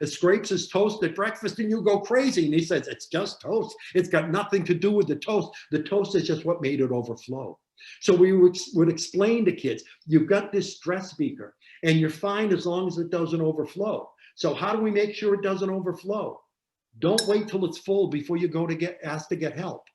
scrapes his toast at breakfast, and you go crazy. And he says, it's just toast. It's got nothing to do with the toast. The toast is just what made it overflow. So we would explain to kids, you've got this stress beaker, and you're fine as long as it doesn't overflow. So how do we make sure it doesn't overflow? Don't wait till it's full before you go to ask to get help.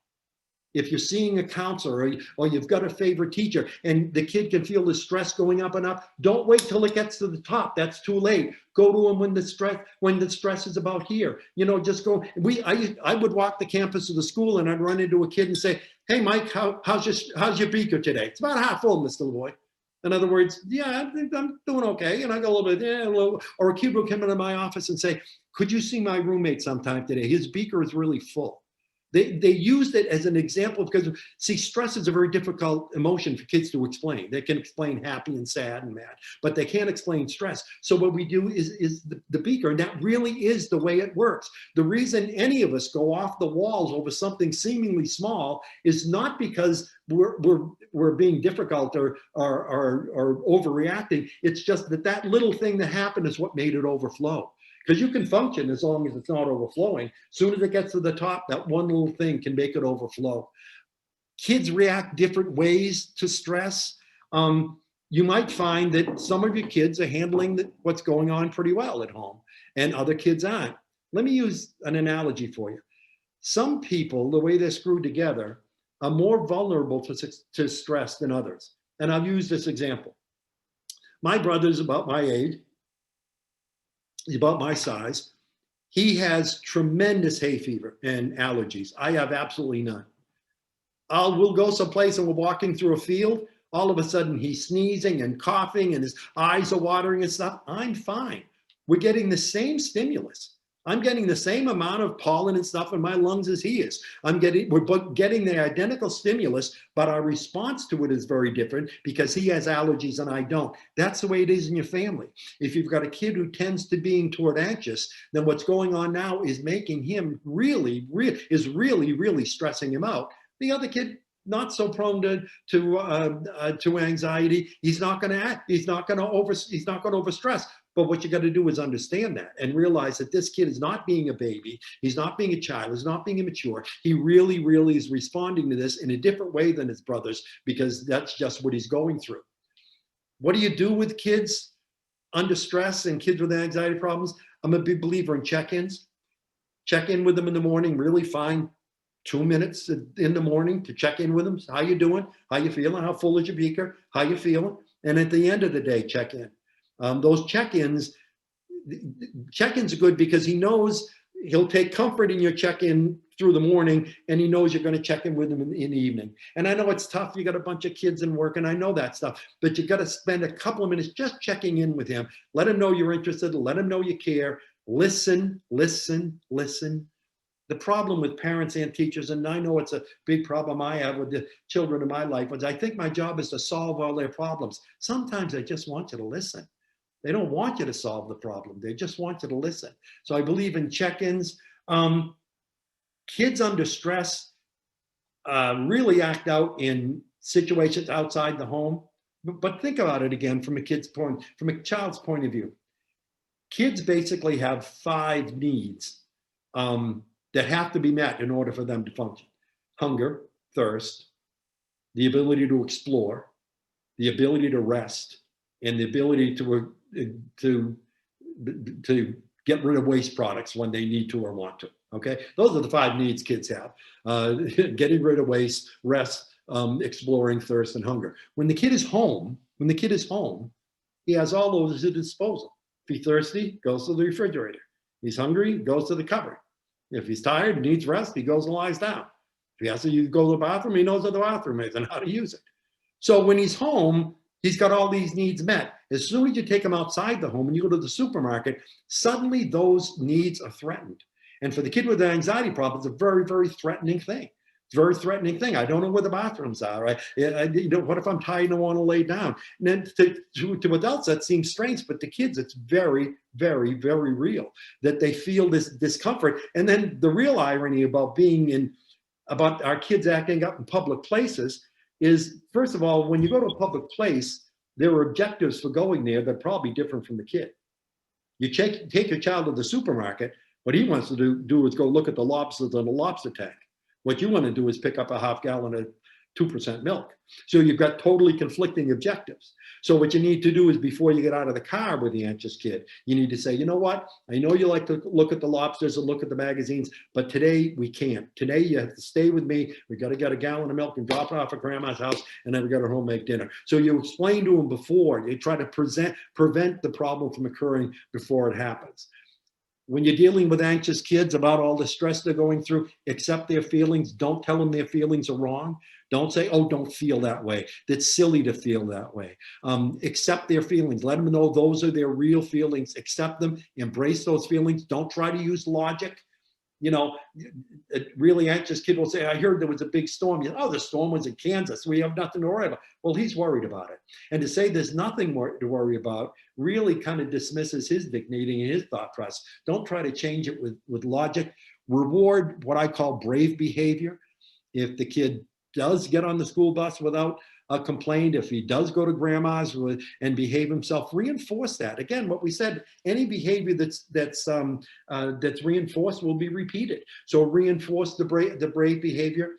If you're seeing a counselor or you've got a favorite teacher and the kid can feel the stress going up and up, don't wait till it gets to the top. That's too late. Go to them when the stress is about here. You know, just go. I would walk the campus of the school and I'd run into a kid and say, hey, Mike, how's your beaker today? It's about half full, Mr. Lavoie. In other words, yeah, I'm doing okay. And I go a little bit, yeah, a little. Or a kid will come into my office and say, could you see my roommate sometime today? His beaker is really full. They used it as an example because, see, stress is a very difficult emotion for kids to explain. They can explain happy and sad and mad, but they can't explain stress. So what we do is the beaker, and that really is the way it works. The reason any of us go off the walls over something seemingly small is not because we're being difficult or overreacting. It's just that little thing that happened is what made it overflow. Because you can function as long as it's not overflowing. As soon as it gets to the top, that one little thing can make it overflow. Kids react different ways to stress. You might find that some of your kids are handling what's going on pretty well at home, and other kids aren't. Let me use an analogy for you. Some people, the way they're screwed together, are more vulnerable to stress than others. And I'll use this example. My brother's about my age. He's about my size. He has tremendous hay fever and allergies. I have absolutely none. We'll go someplace and we're walking through a field. All of a sudden he's sneezing and coughing and his eyes are watering and stuff. I'm fine. We're getting the same stimulus. I'm getting the same amount of pollen and stuff in my lungs as he is. We're both getting the identical stimulus, but our response to it is very different because he has allergies and I don't. That's the way it is in your family. If you've got a kid who tends to being toward anxious, then what's going on now is making him really stressing him out. The other kid, not so prone to anxiety. He's not going to act. He's not going to overstress. But what you got to do is understand that and realize that this kid is not being a baby. He's not being a child. He's not being immature. He really is responding to this in a different way than his brothers because that's just what he's going through. What do you do with kids under stress and kids with anxiety problems? I'm a big believer in check-ins. Check in with them in the morning, really find 2 minutes in the morning to check in with them. How you doing? How you feeling? How full is your beaker? How you feeling? And at the end of the day, check in. Those check-ins are good because he knows he'll take comfort in your check-in through the morning, and he knows you're going to check in with him in the evening. And I know it's tough. You got a bunch of kids in work, and I know that stuff, but you got to spend a couple of minutes just checking in with him. Let him know you're interested. Let him know you care. Listen. The problem with parents and teachers, and I know it's a big problem I have with the children in my life, is I think my job is to solve all their problems. Sometimes I just want you to listen. They don't want you to solve the problem. They just want you to listen. So I believe in check-ins. Kids under stress really act out in situations outside the home. But think about it again from a child's point of view. Kids basically have 5 needs that have to be met in order for them to function. Hunger, thirst, the ability to explore, the ability to rest, and the ability to get rid of waste products when they need to or want to. Okay, those are the 5 needs kids have: getting rid of waste, rest, exploring, thirst, and hunger. When the kid is home, he has all those at his disposal. If he's thirsty, goes to the refrigerator. He's hungry, goes to the cupboard. If he's tired, needs rest, he goes and lies down. If he has to go to the bathroom, he knows where the bathroom is and how to use it. So when he's home, he's got all these needs met. As soon as you take him outside the home and you go to the supermarket, suddenly those needs are threatened. And for the kid with an anxiety problem, it's a very, very threatening thing. very threatening thing. I don't know where the bathrooms are. What if I'm tired and I want to lay down? And then to adults, that seems strange, but to kids, it's very, very, very real that they feel this discomfort. And then the real irony about about our kids acting up in public places is, first of all, when you go to a public place, there are objectives for going there that are probably different from the kid. You take your child to the supermarket, what he wants to do is go look at the lobsters in the lobster tank. What you want to do is pick up a half gallon of 2% milk. So you've got totally conflicting objectives. So what you need to do is, before you get out of the car with the anxious kid, you need to say, you know what? I know you like to look at the lobsters and look at the magazines, but today we can't. Today you have to stay with me. We got to get a gallon of milk and drop it off at grandma's house, and then we got to home make dinner. So you explain to them before, you try to prevent the problem from occurring before it happens. When you're dealing with anxious kids about all the stress they're going through, accept their feelings. Don't tell them their feelings are wrong. Don't say, oh, don't feel that way. That's silly to feel that way. Accept their feelings. Let them know those are their real feelings. Accept them. Embrace those feelings. Don't try to use logic. You know, a really anxious kid will say, I heard there was a big storm. You know, oh, the storm was in Kansas. We have nothing to worry about. Well, he's worried about it. And to say there's nothing more to worry about really kind of dismisses his dignity and his thought process. Don't try to change it with logic. Reward what I call brave behavior. If the kid does get on the school bus without a complaint, if he does go to grandma's and behave himself, reinforce that. Again, what we said, any behavior that's reinforced will be repeated. So reinforce the brave behavior.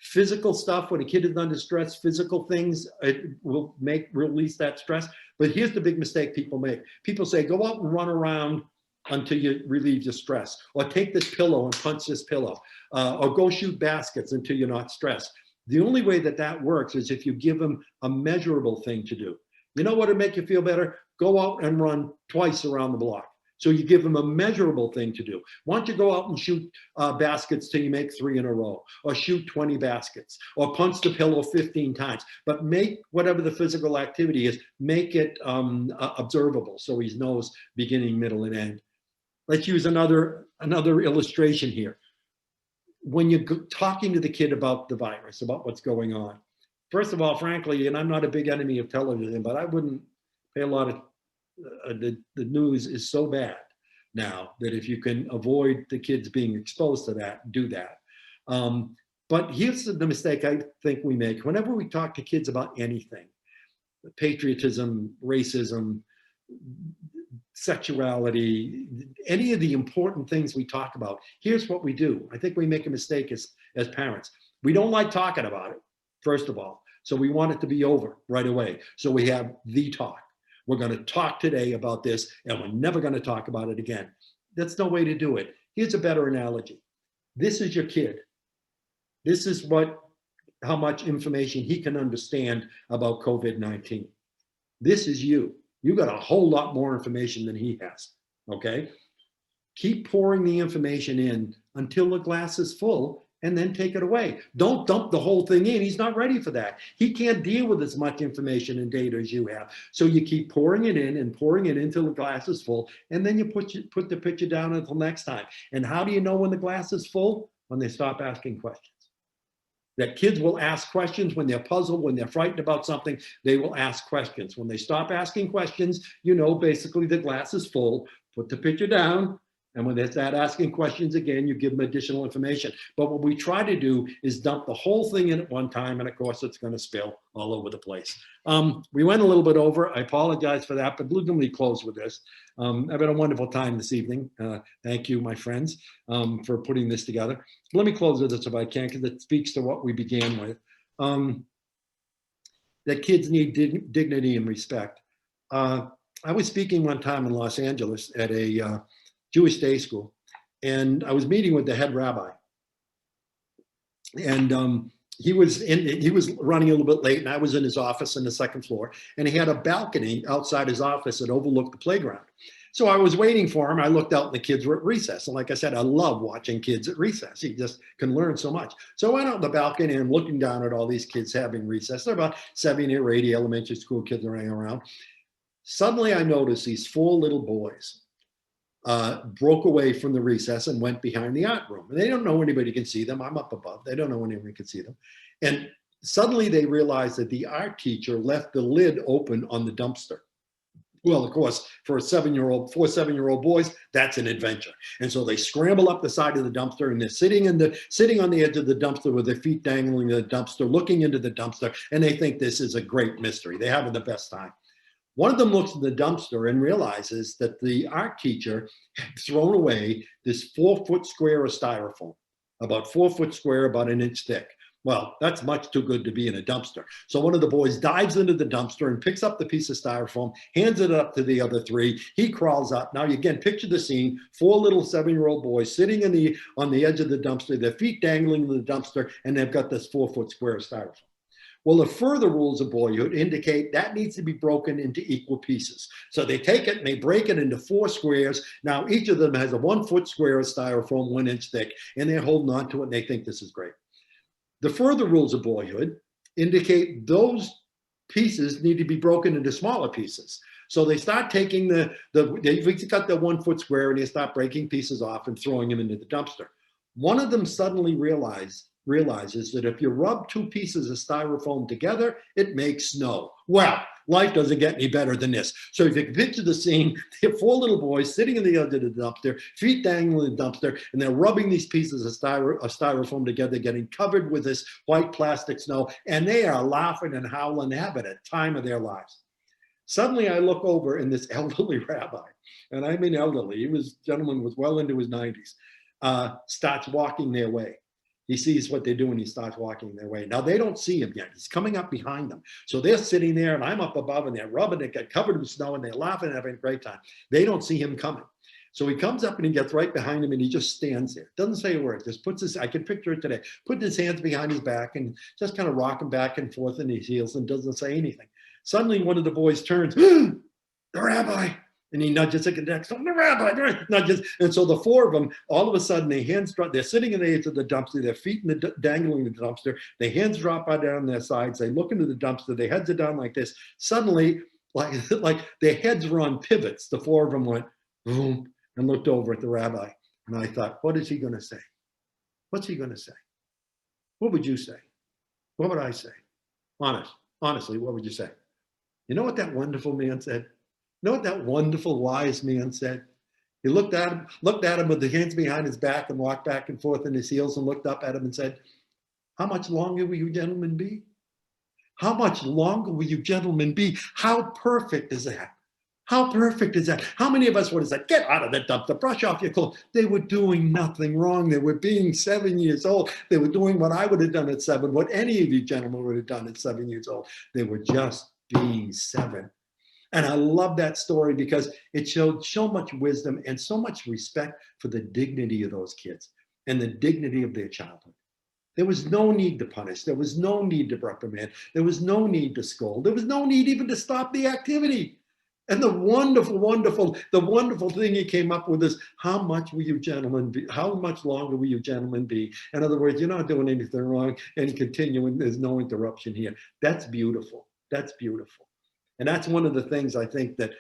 Physical stuff, when a kid is under stress, physical things, it will release that stress. But here's the big mistake people make. People say, go out and run around until you relieve your stress, or take this pillow and punch this pillow, or go shoot baskets until you're not stressed. The only way that works is if you give them a measurable thing to do. You know what would make you feel better? Go out and run twice around the block. So you give them a measurable thing to do. Why don't you go out and shoot baskets till you make 3 in a row, or shoot 20 baskets, or punch the pillow 15 times, but make whatever the physical activity is, make it observable so he knows beginning, middle, and end. Let's use another illustration here. When you're talking to the kid about the virus, about what's going on, first of all, frankly, and I'm not a big enemy of television, but I wouldn't pay a lot of, the news is so bad now that if you can avoid the kids being exposed to that, do that. But here's the mistake I think we make. Whenever we talk to kids about anything, patriotism, racism, sexuality, any of the important things we talk about, here's what we do. I think we make a mistake as parents. We don't like talking about it, first of all. So we want it to be over right away. So we have the talk. We're going to talk today about this, and we're never going to talk about it again. That's no way to do it. Here's a better analogy. This is your kid. This is how much information he can understand about COVID-19. This is you. You got a whole lot more information than he has, okay? Keep pouring the information in until the glass is full, and then take it away. Don't dump the whole thing in. He's not ready for that. He can't deal with as much information and data as you have. So you keep pouring it in and pouring it until the glass is full, and then you put the pitcher down until next time. And how do you know when the glass is full? When they stop asking questions. That kids will ask questions when they're puzzled, when they're frightened about something, they will ask questions. When they stop asking questions, you know basically the glass is full, put the pitcher down, and when they start asking questions again, you give them additional information. But what we try to do is dump the whole thing in at one time, and of course it's going to spill all over the place. We went a little bit over. I apologize for that, but let me close with this. I've had a wonderful time this evening. Thank you, my friends, for putting this together. Let me close with this if I can, because it speaks to what we began with. That kids need dignity and respect. I was speaking one time in Los Angeles at a Jewish day school, and I was meeting with the head rabbi, and he was running a little bit late, and I was in his office on the second floor, and he had a balcony outside his office that overlooked the playground. So I was waiting for him. I looked out, and the kids were at recess, and like I said, I love watching kids at recess. You just can learn so much. So I went out on the balcony and I'm looking down at all these kids having recess. There are about 70 or 80 elementary school kids running around. Suddenly I noticed these 4 little boys broke away from the recess and went behind the art room. And they don't know anybody can see them. I'm up above. They don't know anybody can see them. And suddenly they realized that the art teacher left the lid open on the dumpster. Well, of course, for 7-year-old boys, that's an adventure. And so they scramble up the side of the dumpster, and they're sitting on the edge of the dumpster with their feet dangling in the dumpster, looking into the dumpster, and they think this is a great mystery. They're having the best time. One of them looks in the dumpster and realizes that the art teacher had thrown away this 4-foot square of styrofoam, about 4 foot square, about an inch thick. Well, that's much too good to be in a dumpster. So one of the boys dives into the dumpster and picks up the piece of styrofoam, hands it up to the other 3. He crawls up. Now, again, picture the scene: 4 little 7-year-old boys sitting on the edge of the dumpster, their feet dangling in the dumpster, and they've got this 4-foot square of styrofoam. Well, the further rules of boyhood indicate that needs to be broken into equal pieces. So they take it and they break it into 4 squares. Now, each of them has a 1-foot square of styrofoam, 1 inch thick, and they're holding on to it and they think this is great. The further rules of boyhood indicate those pieces need to be broken into smaller pieces. So they start taking they've got the 1-foot square and they start breaking pieces off and throwing them into the dumpster. One of them suddenly realizes that if you rub 2 pieces of styrofoam together, it makes snow. Well, life doesn't get any better than this. So if you can picture the scene, there are 4 little boys sitting in the edge of the dumpster, feet dangling in the dumpster, and they're rubbing these pieces of styrofoam together, getting covered with this white plastic snow, and they are laughing and howling, having a time of their lives. Suddenly I look over, and this elderly rabbi, and I mean elderly, gentleman was well into his 90s, starts walking their way. He sees what they're doing. He starts walking their way. Now, they don't see him yet. He's coming up behind them. So they're sitting there, and I'm up above, and they're rubbing it, get covered with snow, and they're laughing and having a great time. They don't see him coming. So he comes up, and he gets right behind him, and he just stands there. Doesn't say a word. Just puts I can picture it today, put his hands behind his back and just kind of rocking back and forth in his heels and doesn't say anything. Suddenly, one of the boys turns, the rabbi. And he nudges it next to the rabbi, nudges. And so the 4 of them, all of a sudden, their hands drop. They're sitting in the edge of the dumpster, their feet dangling in the dumpster. Their hands drop down their sides. They look into the dumpster. Their heads are down like this. Suddenly, like their heads were on pivots. The 4 of them went boom and looked over at the rabbi. And I thought, what is he going to say? What's he going to say? What would you say? What would I say? Honestly, what would you say? You know what that wonderful man said? You know what that wonderful, wise man said? He looked at him with the hands behind his back and walked back and forth in his heels and looked up at him and said, how much longer will you gentlemen be? How much longer will you gentlemen be? How perfect is that? How perfect is that? How many of us would have said, get out of the dumpster, brush off your clothes? They were doing nothing wrong. They were being 7 years old. They were doing what I would have done at 7, what any of you gentlemen would have done at 7 years old. They were just being 7. And I love that story because it showed so much wisdom and so much respect for the dignity of those kids and the dignity of their childhood. There was no need to punish. There was no need to reprimand. There was no need to scold. There was no need even to stop the activity. And the wonderful thing he came up with is, how much will you gentlemen be? How much longer will you gentlemen be? In other words, you're not doing anything wrong and continuing. There's no interruption here. That's beautiful. That's beautiful. And that's one of the things I think that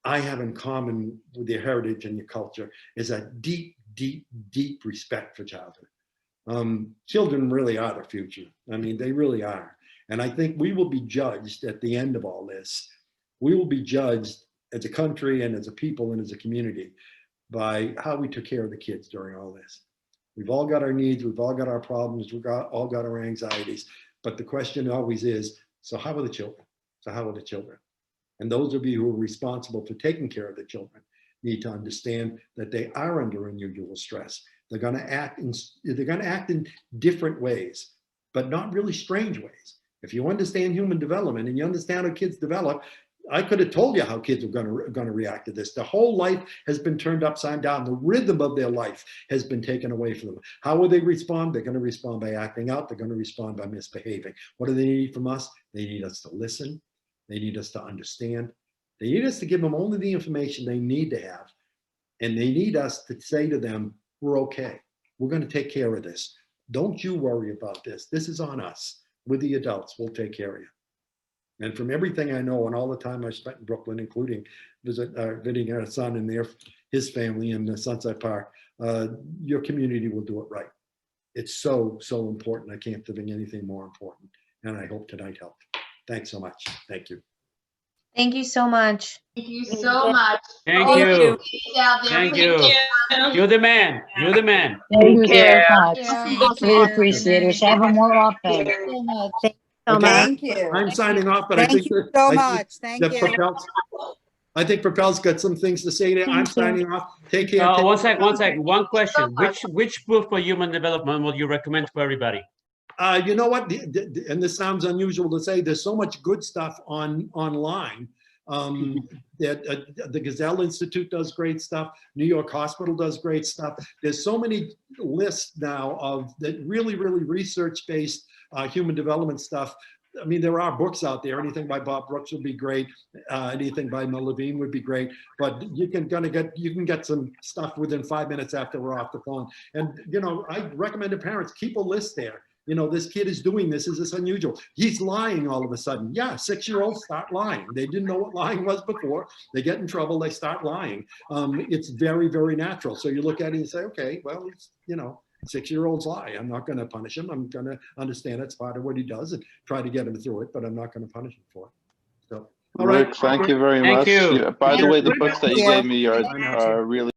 I have in common with your heritage and your culture is a deep, deep, deep respect for childhood. Children really are the future. I mean, they really are. And I think we will be judged at the end of all this. We will be judged as a country and as a people and as a community by how we took care of the kids during all this. We've all got our needs. We've all got our problems. We've all got our anxieties. But the question always is, so how are the children? So how are the children? And those of you who are responsible for taking care of the children need to understand that they are under unusual stress. They're going to act in different ways, but not really strange ways. If you understand human development and you understand how kids develop, I could have told you how kids are going to react to this. Their whole life has been turned upside down. The rhythm of their life has been taken away from them. How will they respond? They're going to respond by acting out. They're going to respond by misbehaving. What do they need from us? They need us to listen. They need us to understand. They need us to give them only the information they need to have. And they need us to say to them, we're okay. We're going to take care of this. Don't you worry about this. This is on us. With the adults, we'll take care of you. And from everything I know and all the time I spent in Brooklyn, including visiting our son and his family in Sunset Park, your community will do it right. It's so, so important. I can't think of anything more important. And I hope tonight helped. Thanks so much. Thank you. Thank you so much. Thank you so much. Thank All you. the ladies out there, Thank please you. You're the man. You're the man. Thank you very much. Thank Really you. appreciate it. Have them more often. Thank you so much. So Okay, much. Thank you. I'm signing off, but I Thank think you that- so I think much. Thank that you. I think Propel's got some things to say there. I'm Thank you. signing off. Take care. One second. One question. Which book for human development would you recommend for everybody? You know what? And this sounds unusual to say. There's so much good stuff online. The Gazelle Institute does great stuff. New York Hospital does great stuff. There's so many lists now of that really, really research-based human development stuff. I mean, there are books out there. Anything by Bob Brooks would be great. Anything by Mel Levine would be great. But you can get some stuff within 5 minutes after we're off the phone. And you know, I recommend to parents keep a list there. You know, this kid is doing this. Is this unusual? He's lying all of a sudden. Yeah, 6-year-olds start lying. They didn't know what lying was before. They get in trouble. They start lying. It's very, very natural. So you look at it and say, okay, well, it's, you know, 6-year-olds lie. I'm not going to punish him. I'm going to understand it's part of what he does and try to get him through it, but I'm not going to punish him for it. So, all right. Rick, thank you very Thank much. you. Yeah, by the way, the Rick, books that you Yeah. gave me are really